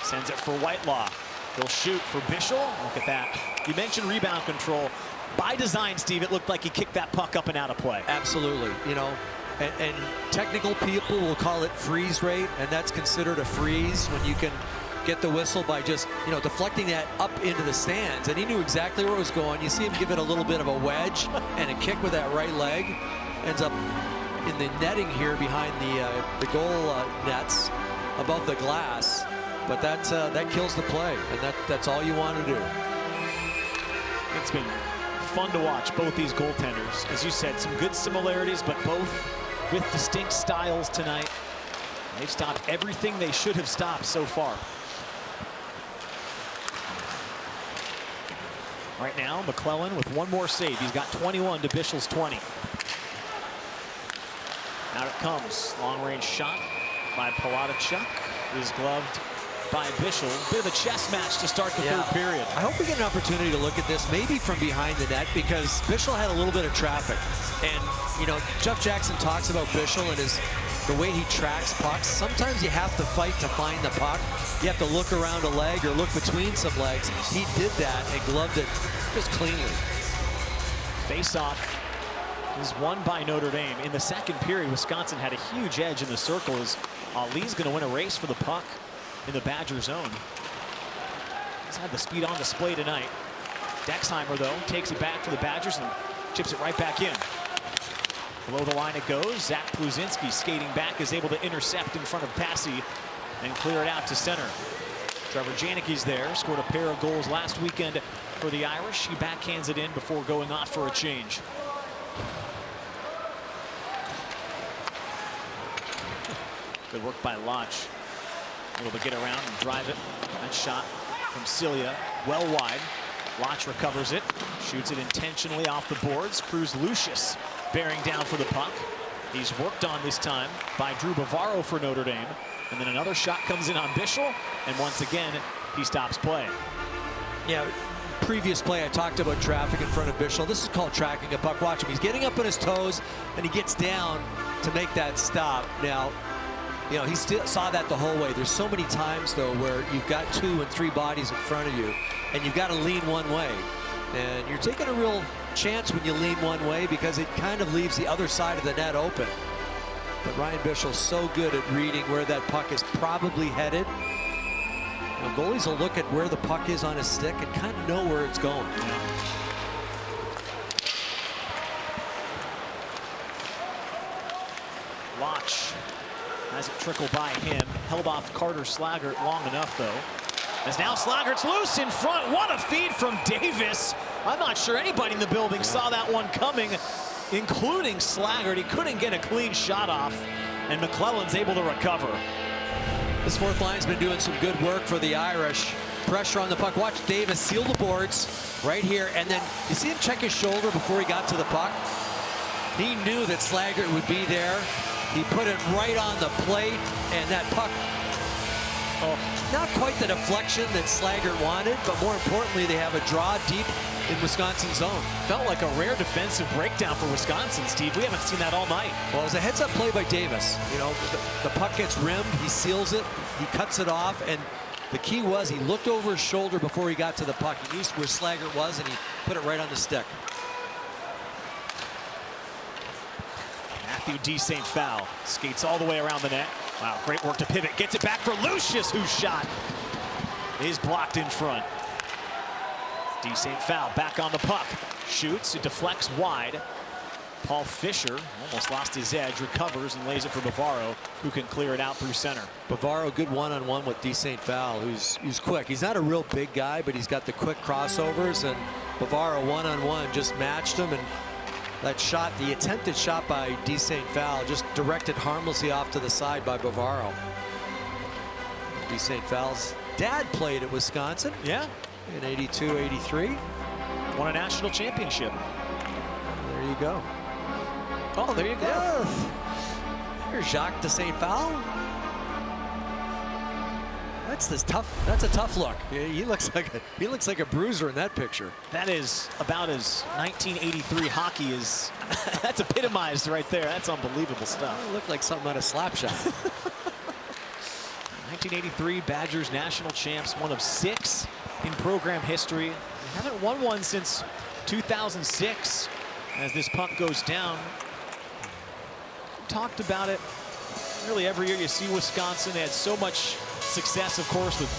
Sends it for Whitelaw. He'll shoot for Bischel. Look at that. You mentioned rebound control. By design, Steve, it looked like he kicked that puck up and out of play. Absolutely. You know, and technical people will call it freeze rate, and that's considered a freeze when you can get the whistle by just, you know, deflecting that up into the stands. And he knew exactly where it was going. You see him give it a little bit of a wedge and a kick with that right leg. Ends up in the netting here behind the goal nets above the glass. But that kills the play, and that's all you want to do. It's been fun to watch both these goaltenders. As you said, some good similarities, but both with distinct styles tonight. They've stopped everything they should have stopped so far. Right now, McClellan with one more save. He's got 21 to Bischel's 20. Out it comes. Long-range shot by Palatachuk. Is gloved by Bischel. Bit of a chess match to start the third period. I hope we get an opportunity to look at this maybe from behind the net, because Bischel had a little bit of traffic. And, you know, Jeff Jackson talks about Bischel and the way he tracks pucks. Sometimes you have to fight to find the puck. You have to look around a leg or look between some legs. He did that and gloved it just cleanly. Face-off is won by Notre Dame. In the second period, Wisconsin had a huge edge in the circle as Ali's going to win a race for the puck in the Badger zone. He's had the speed on display tonight. Dexheimer, though, takes it back for the Badgers and chips it right back in. Below the line it goes. Zach Pluzinski skating back is able to intercept in front of Passy and clear it out to center. Trevor Janicki's there, scored a pair of goals last weekend for the Irish. He backhands it in before going off for a change. Good work by Lodge. Able to get around and drive it. That shot from Cilia, well wide. Lodge recovers it, shoots it intentionally off the boards. Cruz Lucius bearing down for the puck. He's worked on this time by Drew Bavaro for Notre Dame. And then another shot comes in on Bischel, and once again, he stops play. Yeah, previous play I talked about traffic in front of Bischel. This is called tracking a puck. Watch him. He's getting up on his toes, and he gets down to make that stop. Now, you know, he still saw that the whole way. There's so many times, though, where you've got 2 and 3 bodies in front of you, and you've got to lean one way. And you're taking a real chance when you lean one way, because it kind of leaves the other side of the net open. But Ryan Bischel's so good at reading where that puck is probably headed. You know, goalies will look at where the puck is on his stick and kind of know where it's going. Lodge has it trickle by him. Held off Carter Slaggert long enough, though. As now Slaggert's loose in front. What a feed from Davis. I'm not sure anybody in the building saw that one coming, including Slaggert. He couldn't get a clean shot off, and McClellan's able to recover. This fourth line's been doing some good work for the Irish. Pressure on the puck. Watch Davis seal the boards right here, and then you see him check his shoulder before he got to the puck. He knew that Slaggert would be there. He put it right on the plate, and that puck, not quite the deflection that Slaggert wanted, but more importantly, they have a draw deep in Wisconsin's zone. Felt like a rare defensive breakdown for Wisconsin, Steve. We haven't seen that all night. Well, it was a heads-up play by Davis. You know, the puck gets rimmed, he seals it, he cuts it off, and the key was he looked over his shoulder before he got to the puck. He knew where Slaggert was, and he put it right on the stick. Matthew D. St. Foul skates all the way around the net. Wow, great work to pivot. Gets it back for Lucius, whose shot is blocked in front. D. St. Foul back on the puck. Shoots, it deflects wide. Paul Fisher almost lost his edge, recovers and lays it for Bavaro, who can clear it out through center. Bavaro, good one-on-one with D. St. Foul, who's quick. He's not a real big guy, but he's got the quick crossovers, and Bavaro one-on-one just matched him, and that shot, the attempted shot by D. St. Foul, just directed harmlessly off to the side by Bavaro. D. St. Foul's dad played at Wisconsin. Yeah. In 82, 83. Won a national championship. There you go. Oh, there you go. Yeah. Here's Jacques de St. Foul. That's a tough look. He looks like a bruiser in that picture. That is about as 1983 hockey is. That's epitomized right there. That's unbelievable stuff. It looked like something out of Slapshot. 1983 Badgers national champs, one of 6 in program history. They haven't won one since 2006. As this puck goes down, talked about it. Really every year you see Wisconsin. They had so much success, of course, with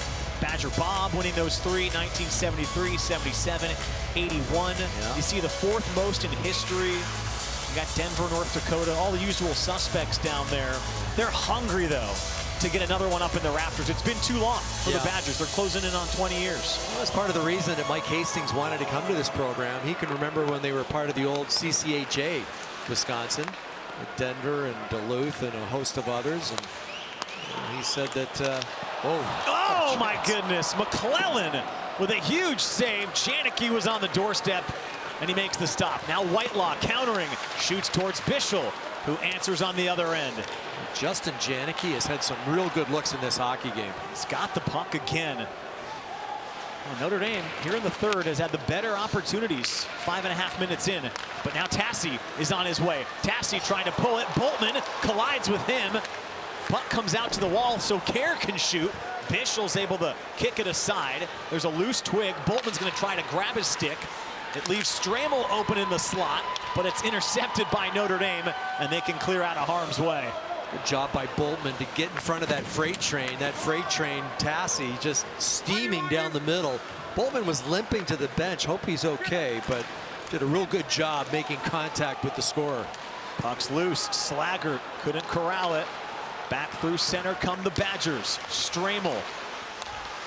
Badger Bob winning those 3, 1973, 77, 81. Yeah. You see the 4th most in history. You got Denver, North Dakota, all the usual suspects down there. They're hungry, though, to get another one up in the rafters. It's been too long for the Badgers. They're closing in on 20 years. Well, that's part of the reason that Mike Hastings wanted to come to this program. He can remember when they were part of the old CCHA Wisconsin, with Denver and Duluth and a host of others. And he said that, oh my goodness, McClellan with a huge save. Janicki was on the doorstep, and he makes the stop. Now Whitelaw countering, shoots towards Bischel, who answers on the other end. Justin Janicki has had some real good looks in this hockey game. He's got the puck again. Well, Notre Dame, here in the 3rd, has had the better opportunities 5.5 minutes in. But now Tassi is on his way. Tassi trying to pull it. Boltman collides with him. Puck comes out to the wall so Kerr can shoot. Bischel's able to kick it aside. There's a loose twig. Boltman's going to try to grab his stick. It leaves Stramel open in the slot, but it's intercepted by Notre Dame, and they can clear out of harm's way. Good job by Boltman to get in front of that freight train. That freight train, Tassi, just steaming down the middle. Boltman was limping to the bench. Hope he's okay, but did a real good job making contact with the scorer. Puck's loose. Slaggert couldn't corral it. Back through center come the Badgers. Stramel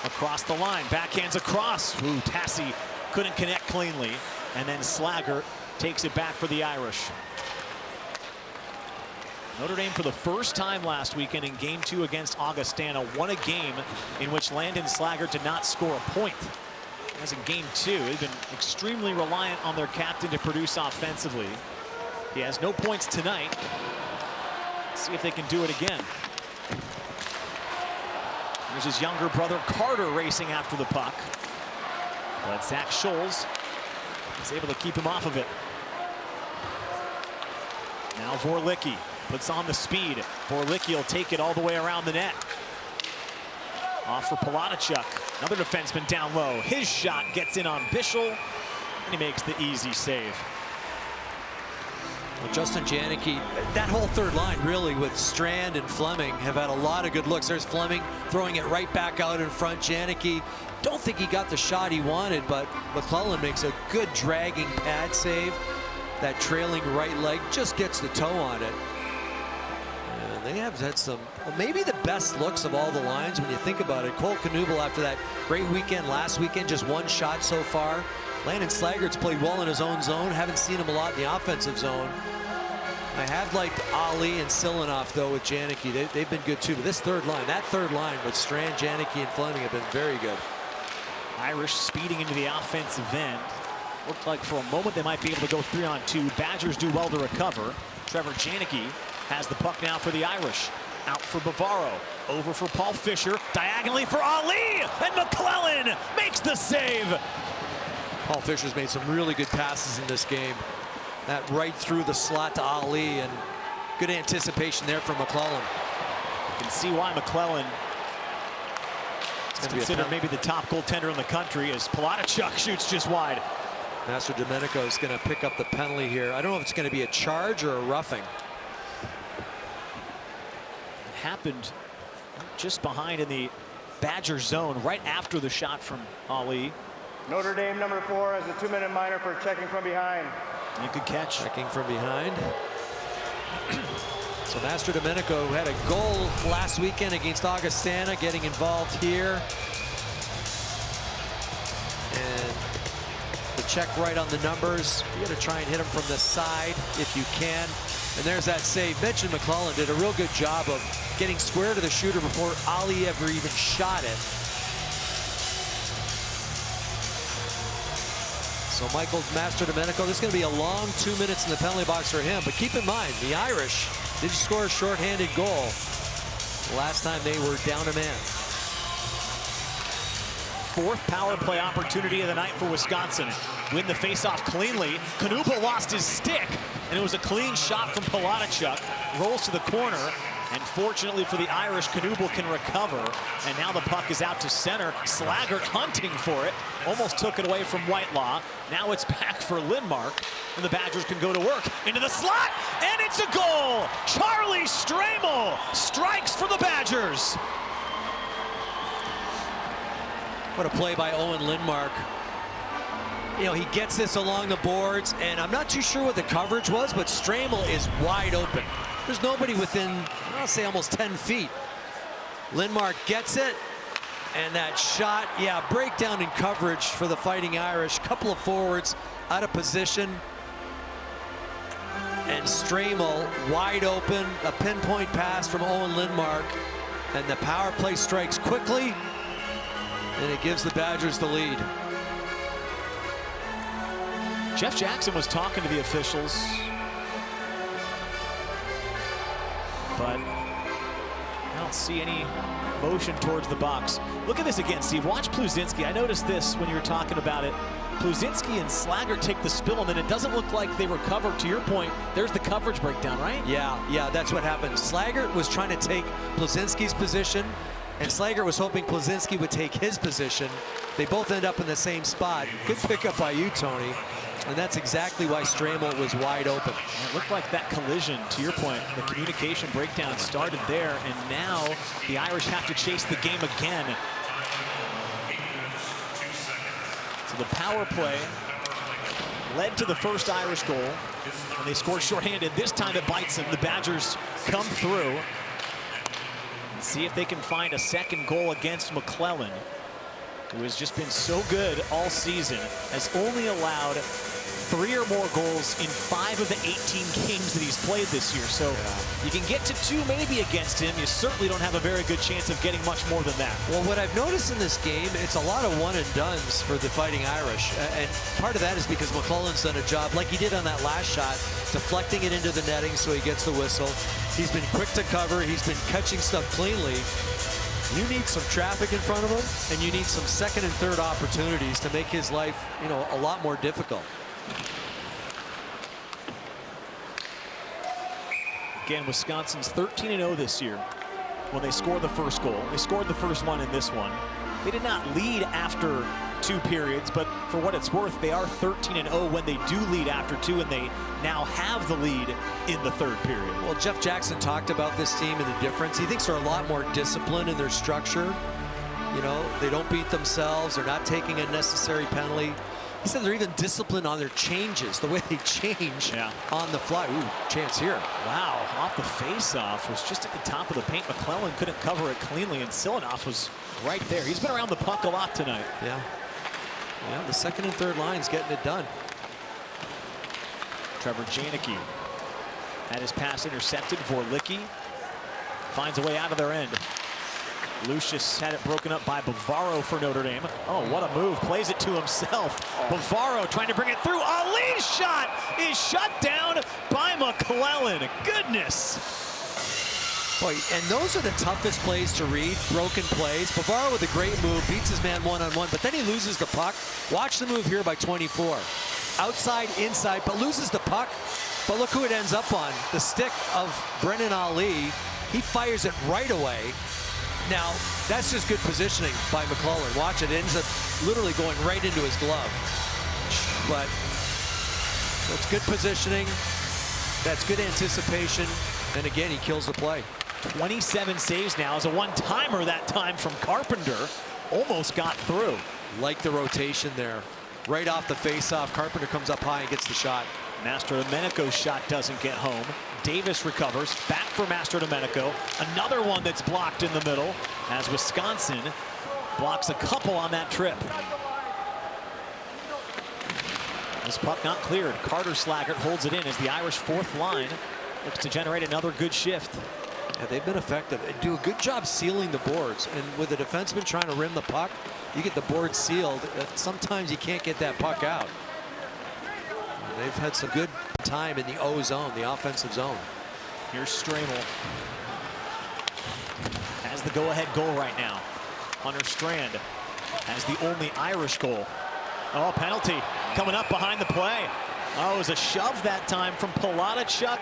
across the line. Backhands across. Ooh, Tassi couldn't connect cleanly. And then Slaggert takes it back for the Irish. Notre Dame, for the first time last weekend in Game 2 against Augustana, won a game in which Landon Slaggert did not score a point. As in Game 2, they've been extremely reliant on their captain to produce offensively. He has no points tonight. Let's see if they can do it again. There's his younger brother Carter racing after the puck. But Zach Scholes is able to keep him off of it. Now Vorlicki puts on the speed. Vorlicki will take it all the way around the net. Off for Palanichuk. Another defenseman down low. His shot gets in on Bischel, and he makes the easy save. Well, Justin Janicki, that whole 3rd line really with Strand and Fleming have had a lot of good looks. There's Fleming throwing it right back out in front. Janicki, don't think he got the shot he wanted, but McClellan makes a good dragging pad save. That trailing right leg just gets the toe on it. And they have had some, well, maybe the best looks of all the lines when you think about it. Cole Knuble, after that great weekend last weekend, just 1 shot so far. Landon Slaggert's played well in his own zone. Haven't seen him a lot in the offensive zone. I have liked Ali and Silanoff, though, with Janicki. They've been good, too. But this 3rd line, that 3rd line with Strand, Janicki, and Fleming have been very good. Irish speeding into the offensive end. Looked like for a moment they might be able to go 3-on-2. Badgers do well to recover. Trevor Janicki has the puck now for the Irish. Out for Bavaro. Over for Paul Fisher. Diagonally for Ali. And McClellan makes the save. Paul Fisher's made some really good passes in this game. That right through the slot to Ali, and good anticipation there from McClellan. You can see why McClellan is considered maybe the top goaltender in the country, as Palanichuk shoots just wide. Master Domenico is going to pick up the penalty here. I don't know if it's going to be a charge or a roughing. It happened just behind in the Badger zone, right after the shot from Ali. Notre Dame number 4 has a 2-minute minor for checking from behind. You could catch. Checking from behind. So Master Domenico, who had a goal last weekend against Augustana, getting involved here. And the check right on the numbers. You got to try and hit him from the side if you can. And there's that save. Mitch and McClellan did a real good job of getting square to the shooter before Ali ever even shot it. So Michael Master Domenico, this is going to be a long 2 minutes in the penalty box for him. But keep in mind, the Irish did score a shorthanded goal last time they were down a man. fourth power play opportunity of the night for Wisconsin. Win the faceoff cleanly. Knuble lost his stick, and it was a clean shot from Palachuk. Rolls to the corner, and fortunately for the Irish, Knuble can recover. And now the puck is out to center. Slaggert hunting for it. Almost took it away from Whitelaw. Now it's back for Lindmark, and the Badgers can go to work. Into the slot, and it's a goal! Charlie Stramel strikes for the Badgers. What a play by Owen Lindmark. You know, he gets this along the boards, and I'm not too sure what the coverage was, but Stramel is wide open. There's nobody within, I'll say, almost 10 feet. Lindmark gets it, and that shot, yeah, breakdown in coverage for the Fighting Irish. Couple of forwards out of position. And Stramel wide open, a pinpoint pass from Owen Lindmark, and the power play strikes quickly, and it gives the Badgers the lead. Jeff Jackson was talking to the officials, but I don't see any motion towards the box. Look at this again, Steve. Watch Pluzinski. I noticed this when you were talking about it. Pluzinski and Slaggert take the spill, and then it doesn't look like they recover. To your point, there's the coverage breakdown, right? Yeah, that's what happened. Slaggert was trying to take Pluzinski's position, and Slaggert was hoping Pluzinski would take his position. They both end up in the same spot. Good pickup by you, Tony. And that's exactly why Stramel was wide open. It looked like that collision, to your point, the communication breakdown started there, and now the Irish have to chase the game again. So the power play led to the first Irish goal, and they scored shorthanded. This time it bites them. The Badgers come through. See if they can find a second goal against McClellan, who has just been so good all season, has only allowed 3 or more goals in 5 of the 18 games that he's played this year. So you can get to 2 maybe against him. You certainly don't have a very good chance of getting much more than that. Well, what I've noticed in this game, it's a lot of one and dones for the Fighting Irish. And part of that is because McClellan's done a job, like he did on that last shot, deflecting it into the netting so he gets the whistle. He's been quick to cover. He's been catching stuff cleanly. You need some traffic in front of him, and you need some second and third opportunities to make his life, you know, a lot more difficult. Again, Wisconsin's 13-0 this year when they scored the first goal. They scored the first one in this one. They did not lead after 2 periods, but for what it's worth, they are 13-0 when they do lead after 2, and they now have the lead in the 3rd period. Well, Jeff Jackson talked about this team and the difference. He thinks they're a lot more disciplined in their structure. You know, they don't beat themselves. They're not taking a necessary penalty. He said they're even disciplined on their changes, the way they change on the fly. Ooh, chance here. Wow, off the face-off, was just at the top of the paint. McClellan couldn't cover it cleanly, and Silanoff was right there. He's been around the puck a lot tonight. Yeah, the second and third line's getting it done. Trevor Janicki had his pass intercepted. Vorlicki finds a way out of their end. Lucius had it broken up by Bavaro for Notre Dame. Oh, what a move. Plays it to himself. Bavaro trying to bring it through. Ali's shot is shut down by McClellan. Goodness. Boy, and those are the toughest plays to read, broken plays. Bavaro with a great move, beats his man one-on-one, but then he loses the puck. Watch the move here by 24. Outside, inside, but loses the puck. But look who it ends up on. The stick of Brennan Ali. He fires it right away. Now, that's just good positioning by McClellan. Watch it, ends up literally going right into his glove. But that's good positioning. That's good anticipation. And again, he kills the play. 27 saves now as a one-timer that time from Carpenter. Almost got through. Like the rotation there. Right off the face-off, Carpenter comes up high and gets the shot. Mastrodomenico's shot doesn't get home. Davis recovers, back for Mastrodomenico. Another one that's blocked in the middle as Wisconsin blocks a couple on that trip. This puck not cleared. Carter Slaggert holds it in as the Irish 4th line looks to generate another good shift. Yeah, they've been effective. They do a good job sealing the boards. And with a defenseman trying to rim the puck, you get the board sealed. Sometimes you can't get that puck out. They've had some good time in the O zone, the offensive zone. Here's Stramel. Has the go-ahead goal right now. Hunter Strand as the only Irish goal. Oh, penalty coming up behind the play. Oh, it was a shove that time from Palachuk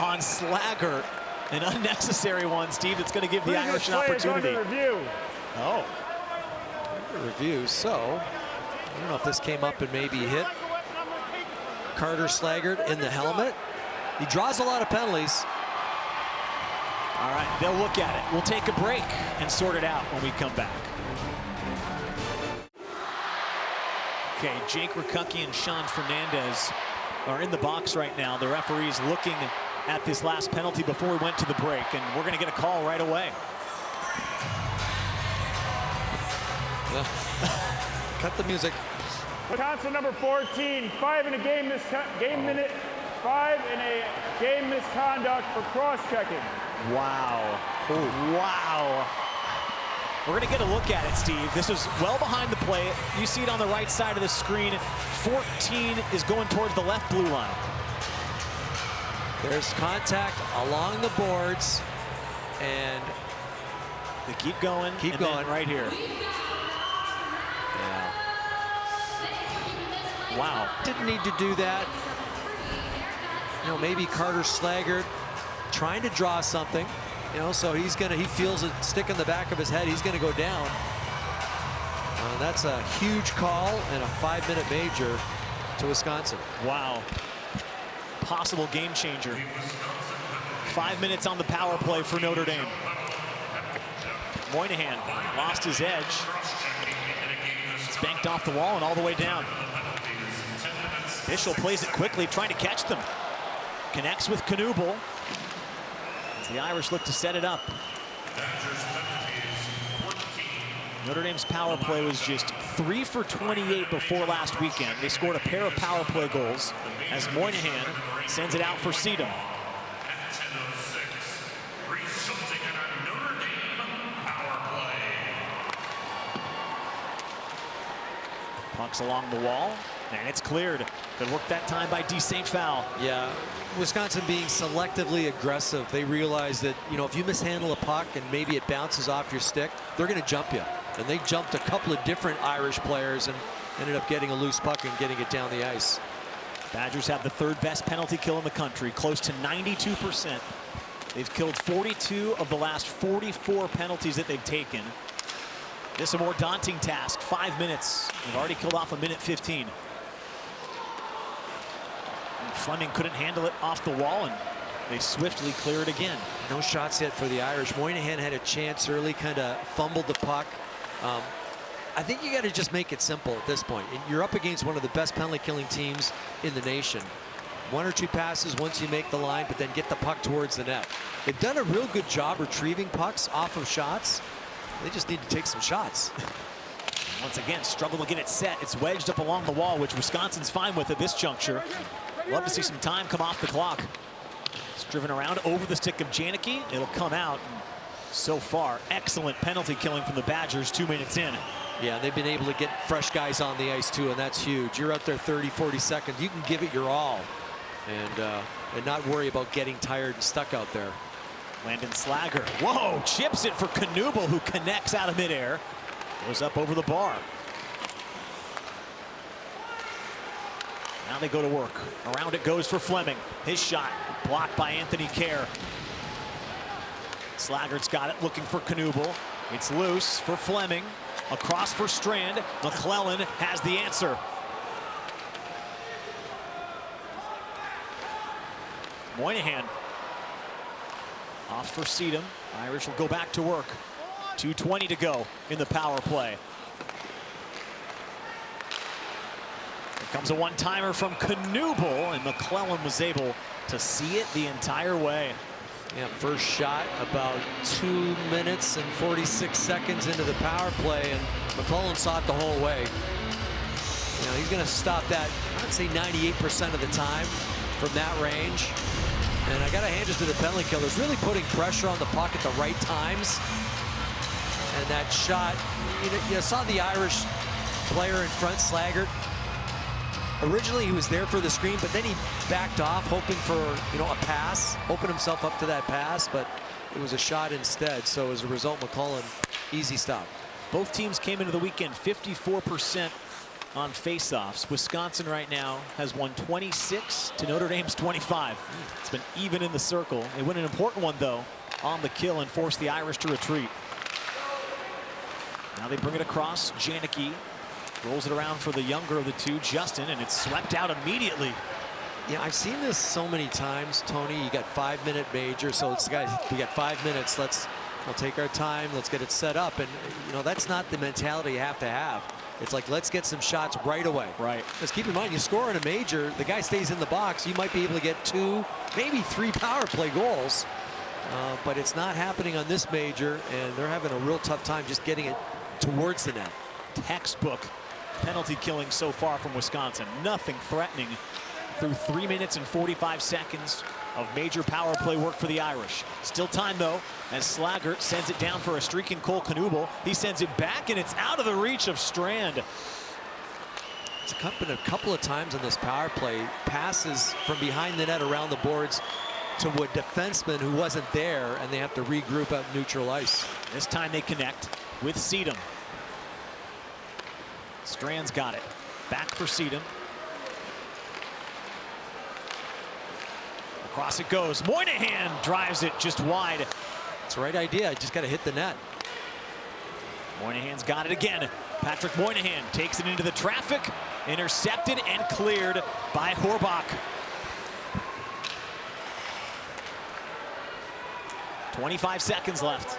on Slaggert. An unnecessary one, Steve, that's going to give the Irish an opportunity. Oh. Review, so I don't know if this came up and maybe hit Carter Slaggert in the helmet. He draws a lot of penalties. All right, they'll look at it. We'll take a break and sort it out when we come back. Okay, Jake Rikucki and Sean Fernandez are in the box right now. The referee's looking at this last penalty before we went to the break, and we're going to get a call right away. Cut the music. Wisconsin number 14, 5 in a game minute, 5 in a game misconduct for cross-checking. Wow. Oh, wow. We're going to get a look at it, Steve. This is well behind the play. You see it on the right side of the screen. 14 is going towards the left blue line. There's contact along the boards, and they keep going. Keep going right here. Yeah. Wow. Didn't need to do that. You know, maybe Carter Slaggert trying to draw something. You know, so he feels it stick in the back of his head. He's gonna go down. That's a huge call and a 5-minute major to Wisconsin. Wow. Possible game changer. 5 minutes on the power play for Notre Dame. Moynihan lost his edge. It's banked off the wall and all the way down. Bishel plays it quickly, trying to catch them. Connects with Knuble. As the Irish look to set it up. Notre Dame's power play was just 3 for 28 before last weekend. They scored a pair of power play goals as Moynihan sends it out for Sedum. Puck's along the wall, and it's cleared. Good work that time by D. St. Foul. Yeah, Wisconsin being selectively aggressive. They realize that, you know, if you mishandle a puck and maybe it bounces off your stick, they're going to jump you. And they jumped a couple of different Irish players and ended up getting a loose puck and getting it down the ice. Badgers have the 3rd best penalty kill in the country, close to 92%. They've killed 42 of the last 44 penalties that they've taken. This is a more daunting task. 5 minutes. They've already killed off a minute 15. And Fleming couldn't handle it off the wall, and they swiftly clear it again. No shots yet for the Irish. Moynihan had a chance early, kind of fumbled the puck. I think you got to just make it simple at this point. You're up against one of the best penalty killing teams in the nation. 1 or 2 passes once you make the line, but then get the puck towards the net. They've done a real good job retrieving pucks off of shots. They just need to take some shots. Once again, struggle to get it set. It's wedged up along the wall, which Wisconsin's fine with at this juncture. Love to see some time come off the clock. It's driven around over the stick of Janicki. It'll come out. So far, excellent penalty killing from the Badgers 2 minutes in. Yeah, they've been able to get fresh guys on the ice too, and that's huge. You're out there 30, 40 seconds. You can give it your all and not worry about getting tired and stuck out there. Landon Slaggert, whoa, chips it for Knuble, who connects out of midair. Goes up over the bar. Now they go to work. Around it goes for Fleming. His shot blocked by Anthony Kerr. Slaggert's got it, looking for Knuble. It's loose for Fleming. Across for Strand. McClellan has the answer. Moynihan. Off for Sedum. Irish will go back to work. 2:20 to go in the power play. Here comes a one-timer from Knuble, and McClellan was able to see it the entire way. Yeah, first shot about 2 minutes and 46 seconds into the power play, and McClellan saw it the whole way. You know, he's going to stop that, I'd say 98% of the time from that range. And I got to hand it to the penalty killers, really putting pressure on the puck at the right times. And that shot, you saw the Irish player in front, Slaggert. Originally he was there for the screen, but then he backed off, hoping for a pass, opened himself up to that pass, but it was a shot instead. So as a result, McClellan, easy stop. Both teams came into the weekend 54% on faceoffs. Wisconsin right now has won 26 to Notre Dame's 25. It's been even in the circle. They win an important one, though, on the kill and force the Irish to retreat. Now they bring it across. Janicki rolls it around for the younger of the two, Justin, and it's swept out immediately. Yeah, I've seen this so many times, Tony. You got 5-minute major, so it's guys, we got 5 minutes. We'll take our time. Let's get it set up. And you know, that's not the mentality you have to have. It's like, let's get some shots right away. Right. Because keep in mind, you score in a major, the guy stays in the box. You might be able to get 2, maybe 3 power play goals. But it's not happening on this major, and they're having a real tough time just getting it towards the net. Textbook penalty killing so far from Wisconsin. Nothing threatening through 3 minutes and 45 seconds of major power play work for the Irish. Still time, though, as Slaggert sends it down for a streaking Cole Knuble. He sends it back, and it's out of the reach of Strand. It's happened a couple of times on this power play. Passes from behind the net around the boards to a defenseman who wasn't there, and they have to regroup at neutral ice. This time they connect with Seedham. Strand's got it. Back for Seedham. Across it goes. Moynihan drives it just wide. It's the right idea. Just got to hit the net. Moynihan's got it again. Patrick Moynihan takes it into the traffic. Intercepted and cleared by Horbach. 25 seconds left.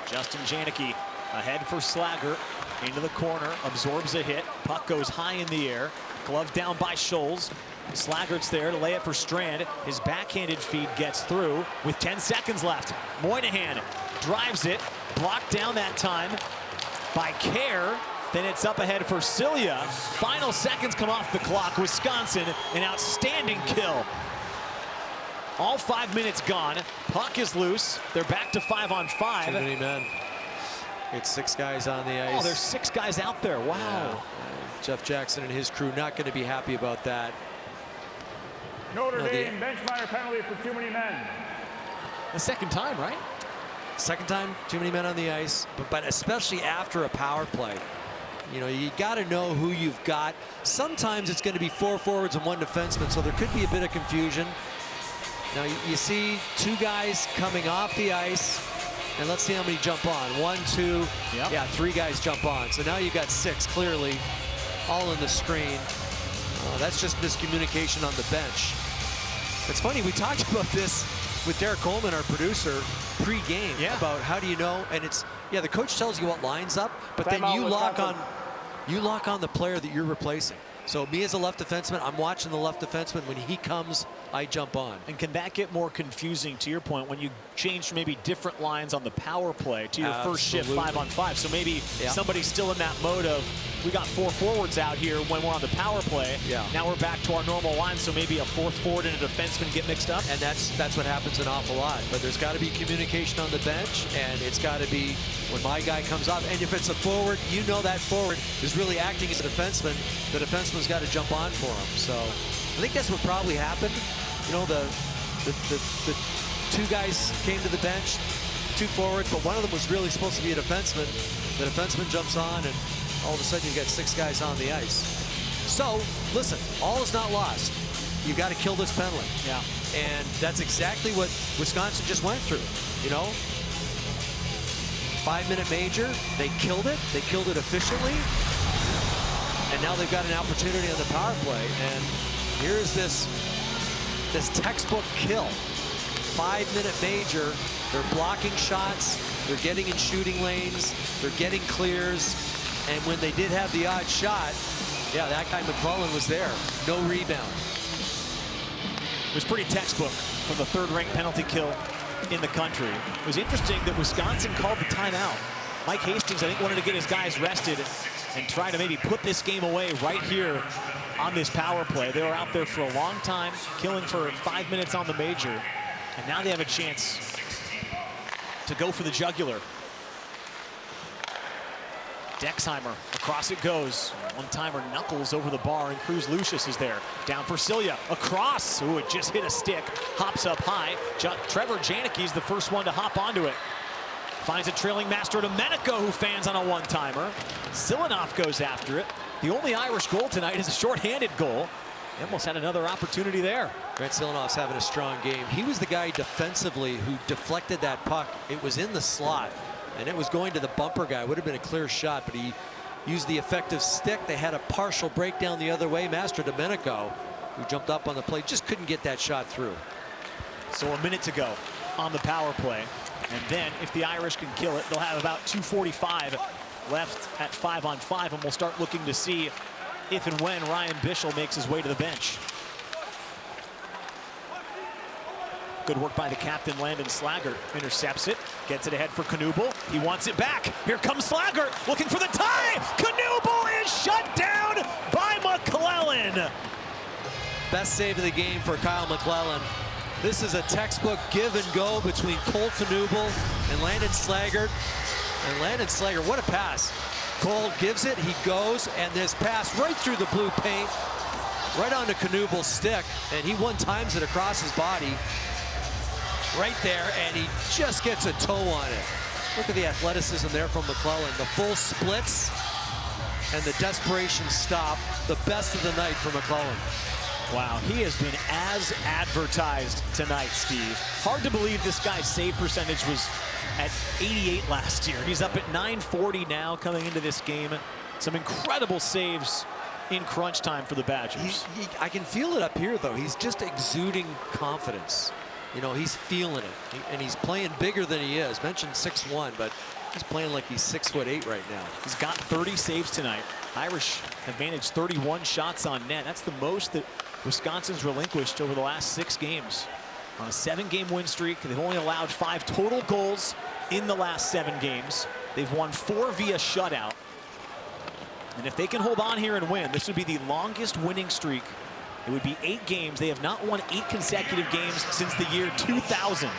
Justin Janicki ahead for Slaggert. Into the corner, absorbs a hit. Puck goes high in the air. Glove down by Scholes. Slaggert's there to lay it for Strand. His backhanded feed gets through with 10 seconds left. Moynihan drives it. Blocked down that time by Kerr. Then it's up ahead for Cilia. Final seconds come off the clock. Wisconsin, an outstanding kill. All 5 minutes gone. Puck is loose. They're back to 5-on-5. Too many men. It's 6 guys on the ice. Oh, there's 6 guys out there. Wow. Yeah. Jeff Jackson and his crew not going to be happy about that. Notre Dame bench minor penalty for too many men. The second time, right? Second time, too many men on the ice, but especially after a power play. You know, you got to know who you've got. Sometimes it's going to be 4 forwards and 1 defenseman, so there could be a bit of confusion. Now you see 2 guys coming off the ice, and let's see how many jump on. 1, 2, yep. Yeah, 3 guys jump on. So now you got 6 clearly, all in the screen. That's just miscommunication on the bench. It's funny, we talked about this with Derek Coleman, our producer, pre-game, about how do you know, and it's, yeah, the coach tells you what lines up, but then you lock on the player that you're replacing. So me as a left defenseman, I'm watching the left defenseman. When he comes, I jump on. And can that get more confusing, to your point, when you change maybe different lines on the power play to your first shift 5-on-5? So maybe somebody's still in that mode of, we got 4 forwards out here when we're on the power play. Now we're back to our normal line, so maybe a 4th forward and a defenseman get mixed up. And that's what happens an awful lot. But there's got to be communication on the bench, and it's got to be when my guy comes off. And if it's a forward, you know that forward is really acting as a defenseman. The defenseman's got to jump on for him. So I think that's what probably happened. You know, the 2 guys came to the bench, 2 forwards, but one of them was really supposed to be a defenseman. The defenseman jumps on, and all of a sudden you got 6 guys on the ice. So listen, all is not lost. You got to kill this penalty. Yeah. And that's exactly what Wisconsin just went through. You know, 5-minute major, they killed it. They killed it efficiently. And now they've got an opportunity on the power play. And here's this textbook kill. 5-minute major. They're blocking shots. They're getting in shooting lanes. They're getting clears. And when they did have the odd shot, yeah, that guy McClellan was there. No rebound. It was pretty textbook for the 3rd-ranked penalty kill in the country. It was interesting that Wisconsin called the timeout. Mike Hastings, I think, wanted to get his guys rested and try to maybe put this game away right here on this power play. They were out there for a long time, killing for 5 minutes on the major, and now they have a chance to go for the jugular. Dexheimer, across it goes. One-timer knuckles over the bar, and Cruz Lucius is there. Down for Cilia, across. Ooh, it just hit a stick. Hops up high. Trevor Janicki's the first one to hop onto it. Finds a trailing Mastro Domenico, who fans on a one-timer. Silanov goes after it. The only Irish goal tonight is a shorthanded goal. They almost had another opportunity there. Grant Silanov's having a strong game. He was the guy defensively who deflected that puck. It was in the slot, and it was going to the bumper guy. Would have been a clear shot, but he used the effective stick. They had a partial breakdown the other way. Mastro Domenico, who jumped up on the play, just couldn't get that shot through. So a minute to go on the power play. And then if the Irish can kill it, they'll have about 2:45 left at 5-on-5, and we'll start looking to see if and when Ryan Bischel makes his way to the bench. Good work by the captain, Landon Slaggert. Intercepts it, gets it ahead for Knuble. He wants it back. Here comes Slaggert, looking for the tie. Knuble is shut down by McClellan. Best save of the game for Kyle McClellan. This is a textbook give and go between Cole Knuble and Landon Slaggert. And Landon Slaggert, what a pass. Cole gives it, he goes, and this pass right through the blue paint, right onto Knuble's stick, and he one-times it across his body. Right there, and he just gets a toe on it. Look at the athleticism there from McClellan. The full splits and the desperation stop. The best of the night for McClellan. Wow, he has been as advertised tonight, Steve. Hard to believe this guy's save percentage was at 88 last year. He's up at 940 now coming into this game. Some incredible saves in crunch time for the Badgers. I can feel it up here, though. He's just exuding confidence. You know, he's feeling it, and he's playing bigger than he is. Mentioned 6'1", but he's playing like he's 6'8" right now. He's got 30 saves tonight. Irish have managed 31 shots on net. That's the most that Wisconsin's relinquished over the last 6 games. On a 7-game win streak, they've only allowed 5 total goals in the last 7 games. They've won 4 via shutout. And if they can hold on here and win, this would be the longest winning streak. It would be 8 games. They have not won 8 consecutive games since the year 2000.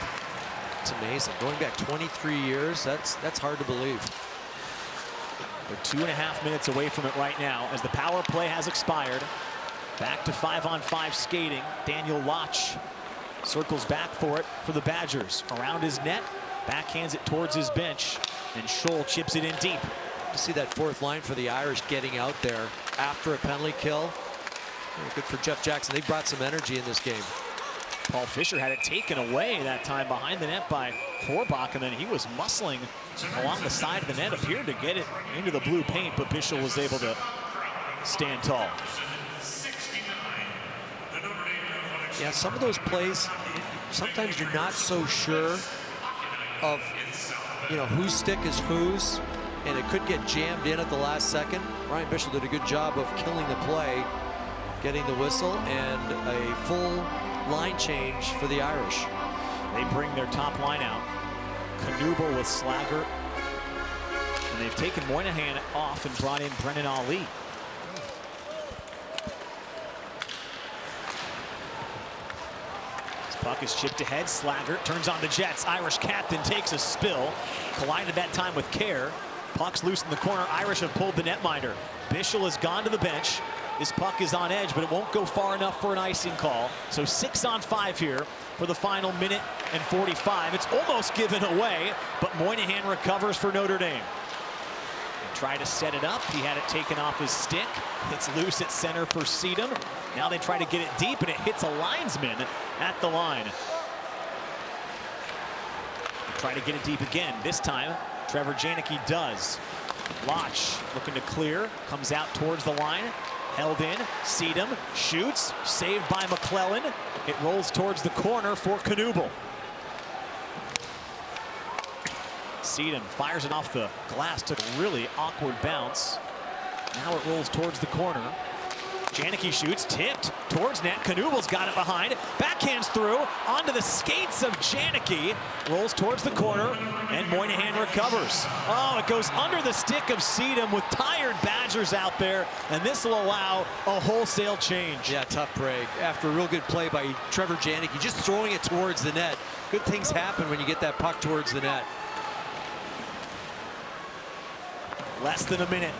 It's amazing. Going back 23 years, that's hard to believe. They're 2.5 minutes away from it right now as the power play has expired. Back to 5-on-5 skating. Daniel Lotch circles back for it for the Badgers. Around his net, backhands it towards his bench, and Scholl chips it in deep. You see that fourth line for the Irish getting out there after a penalty kill. Good for Jeff Jackson. They brought some energy in this game. Paul Fisher had it taken away that time behind the net by Horbach, and then he was muscling along the side of the net, appeared to get it into the blue paint, but Bischel was able to stand tall. Yeah, some of those plays, sometimes you're not so sure of, you know, whose stick is whose, and it could get jammed in at the last second. Ryan Bischel did a good job of killing the play, getting the whistle, and a full line change for the Irish. They bring their top line out. Knuble with Slaggert. And they've taken Moynihan off and brought in Brennan Ali. This puck is chipped ahead. Slaggert turns on the Jets. Irish captain takes a spill. Collided that time with Care. Puck's loose in the corner. Irish have pulled the netminder. Bischel has gone to the bench. This puck is on edge, but it won't go far enough for an icing call. So 6-on-5 here for the final minute and 45. It's almost given away, but Moynihan recovers for Notre Dame. They try to set it up. He had it taken off his stick. It's loose at center for Sedum. Now they try to get it deep, and it hits a linesman at the line. They try to get it deep again. This time, Trevor Janicki does. Lotch looking to clear, comes out towards the line. Held in, Sedum shoots, saved by McClellan. It rolls towards the corner for Knuble. Sedum fires it off the glass, took a really awkward bounce. Now it rolls towards the corner. Janicki shoots, tipped towards net. Knuble's got it behind. Backhands through onto the skates of Janicki. Rolls towards the corner, and Moynihan recovers. Oh, it goes under the stick of Sedum with tired Badgers out there, and this will allow a wholesale change. Yeah, tough break. After a real good play by Trevor Janicki, just throwing it towards the net. Good things happen when you get that puck towards the net. Less than a minute.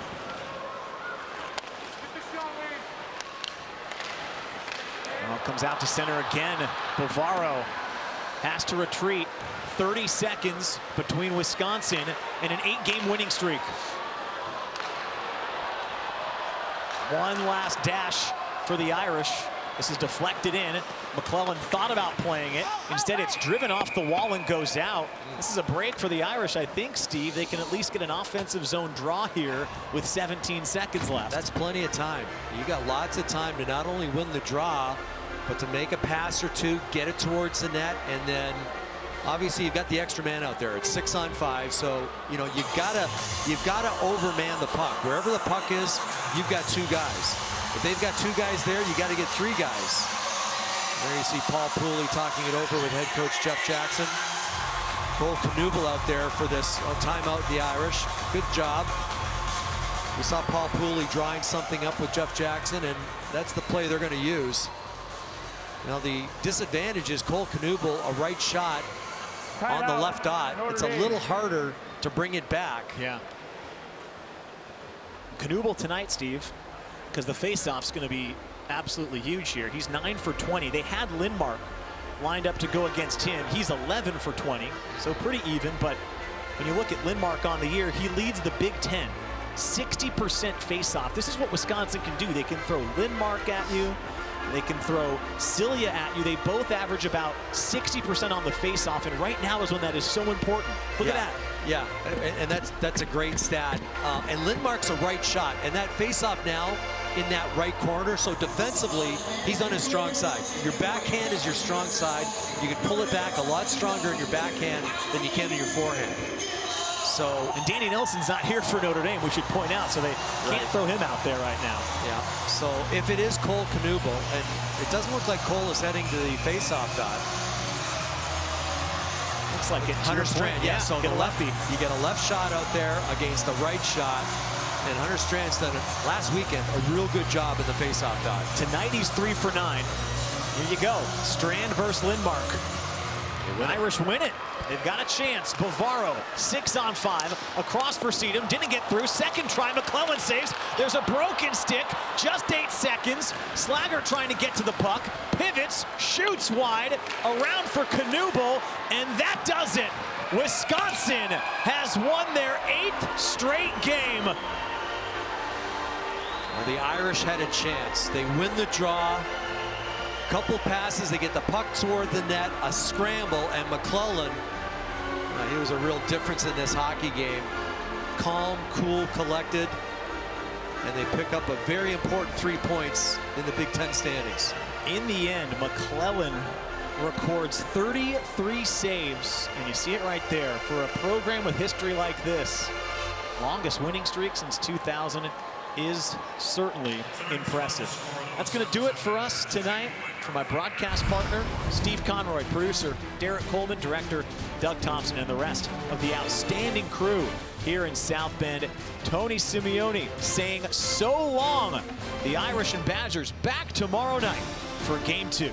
Well, comes out to center again. Bavaro has to retreat. 30 seconds between Wisconsin and an 8-game winning streak. One last dash for the Irish. This is deflected in. McClellan thought about playing it. Instead, it's driven off the wall and goes out. This is a break for the Irish, I think, Steve. They can at least get an offensive zone draw here with 17 seconds left. That's plenty of time. You got lots of time to not only win the draw, but to make a pass or two, get it towards the net, and then obviously you've got the extra man out there. It's 6-on-5, so you've got to overman the puck. Wherever the puck is, you've got 2 guys. If they've got 2 guys there, you got to get 3 guys. There you see Paul Pooley talking it over with head coach Jeff Jackson. Cole Knuble out there for this timeout, the Irish. Good job. We saw Paul Pooley drawing something up with Jeff Jackson, and that's the play they're going to use. Now the disadvantage is Cole Knuble, a right shot on the left dot. It's a little harder to bring it back. Yeah. Knuble tonight, Steve, because the faceoff's going to be absolutely huge here. He's 9 for 20. They had Lindmark lined up to go against him. He's 11 for 20, so pretty even. But when you look at Lindmark on the year, he leads the Big Ten. 60% faceoff. This is what Wisconsin can do. They can throw Lindmark at you. They can throw Cilia at you. They both average about 60% on the faceoff, and right now is when that is so important. Look at that. Yeah, and that's a great stat. And Lindmark's a right shot, and that faceoff now in that right corner. So defensively, he's on his strong side. Your backhand is your strong side. You can pull it back a lot stronger in your backhand than you can in your forehand. So, and Danny Nelson's not here for Notre Dame, we should point out, so they can't throw him out there right now. Yeah. So if it is Cole Knuble, and it doesn't look like Cole is heading to the faceoff dot. Looks like it. Hunter Strand, yeah. So get a lefty. You get a left shot out there against a right shot. And Hunter Strand's done last weekend a real good job in the faceoff dot. Tonight he's 3 for 9. Here you go. Strand versus Lindmark. The Irish win it. They've got a chance. Bavaro, 6-on-5. Across for Sedum. Didn't get through. Second try. McClellan saves. There's a broken stick. Just 8 seconds. Slager trying to get to the puck. Pivots. Shoots wide. Around for Knuble. And that does it. Wisconsin has won their 8th straight game. Well, the Irish had a chance. They win the draw. Couple passes, they get the puck toward the net, a scramble, and McClellan, he was a real difference in this hockey game. Calm, cool, collected, and they pick up a very important 3 points in the Big Ten standings. In the end, McClellan records 33 saves, and you see it right there. For a program with history like this, longest winning streak since 2000 is certainly impressive. That's going to do it for us tonight. For my broadcast partner, Steve Conroy, producer Derek Coleman, director Doug Thompson, and the rest of the outstanding crew here in South Bend, Tony Simeone saying so long. The Irish and Badgers back tomorrow night for Game 2.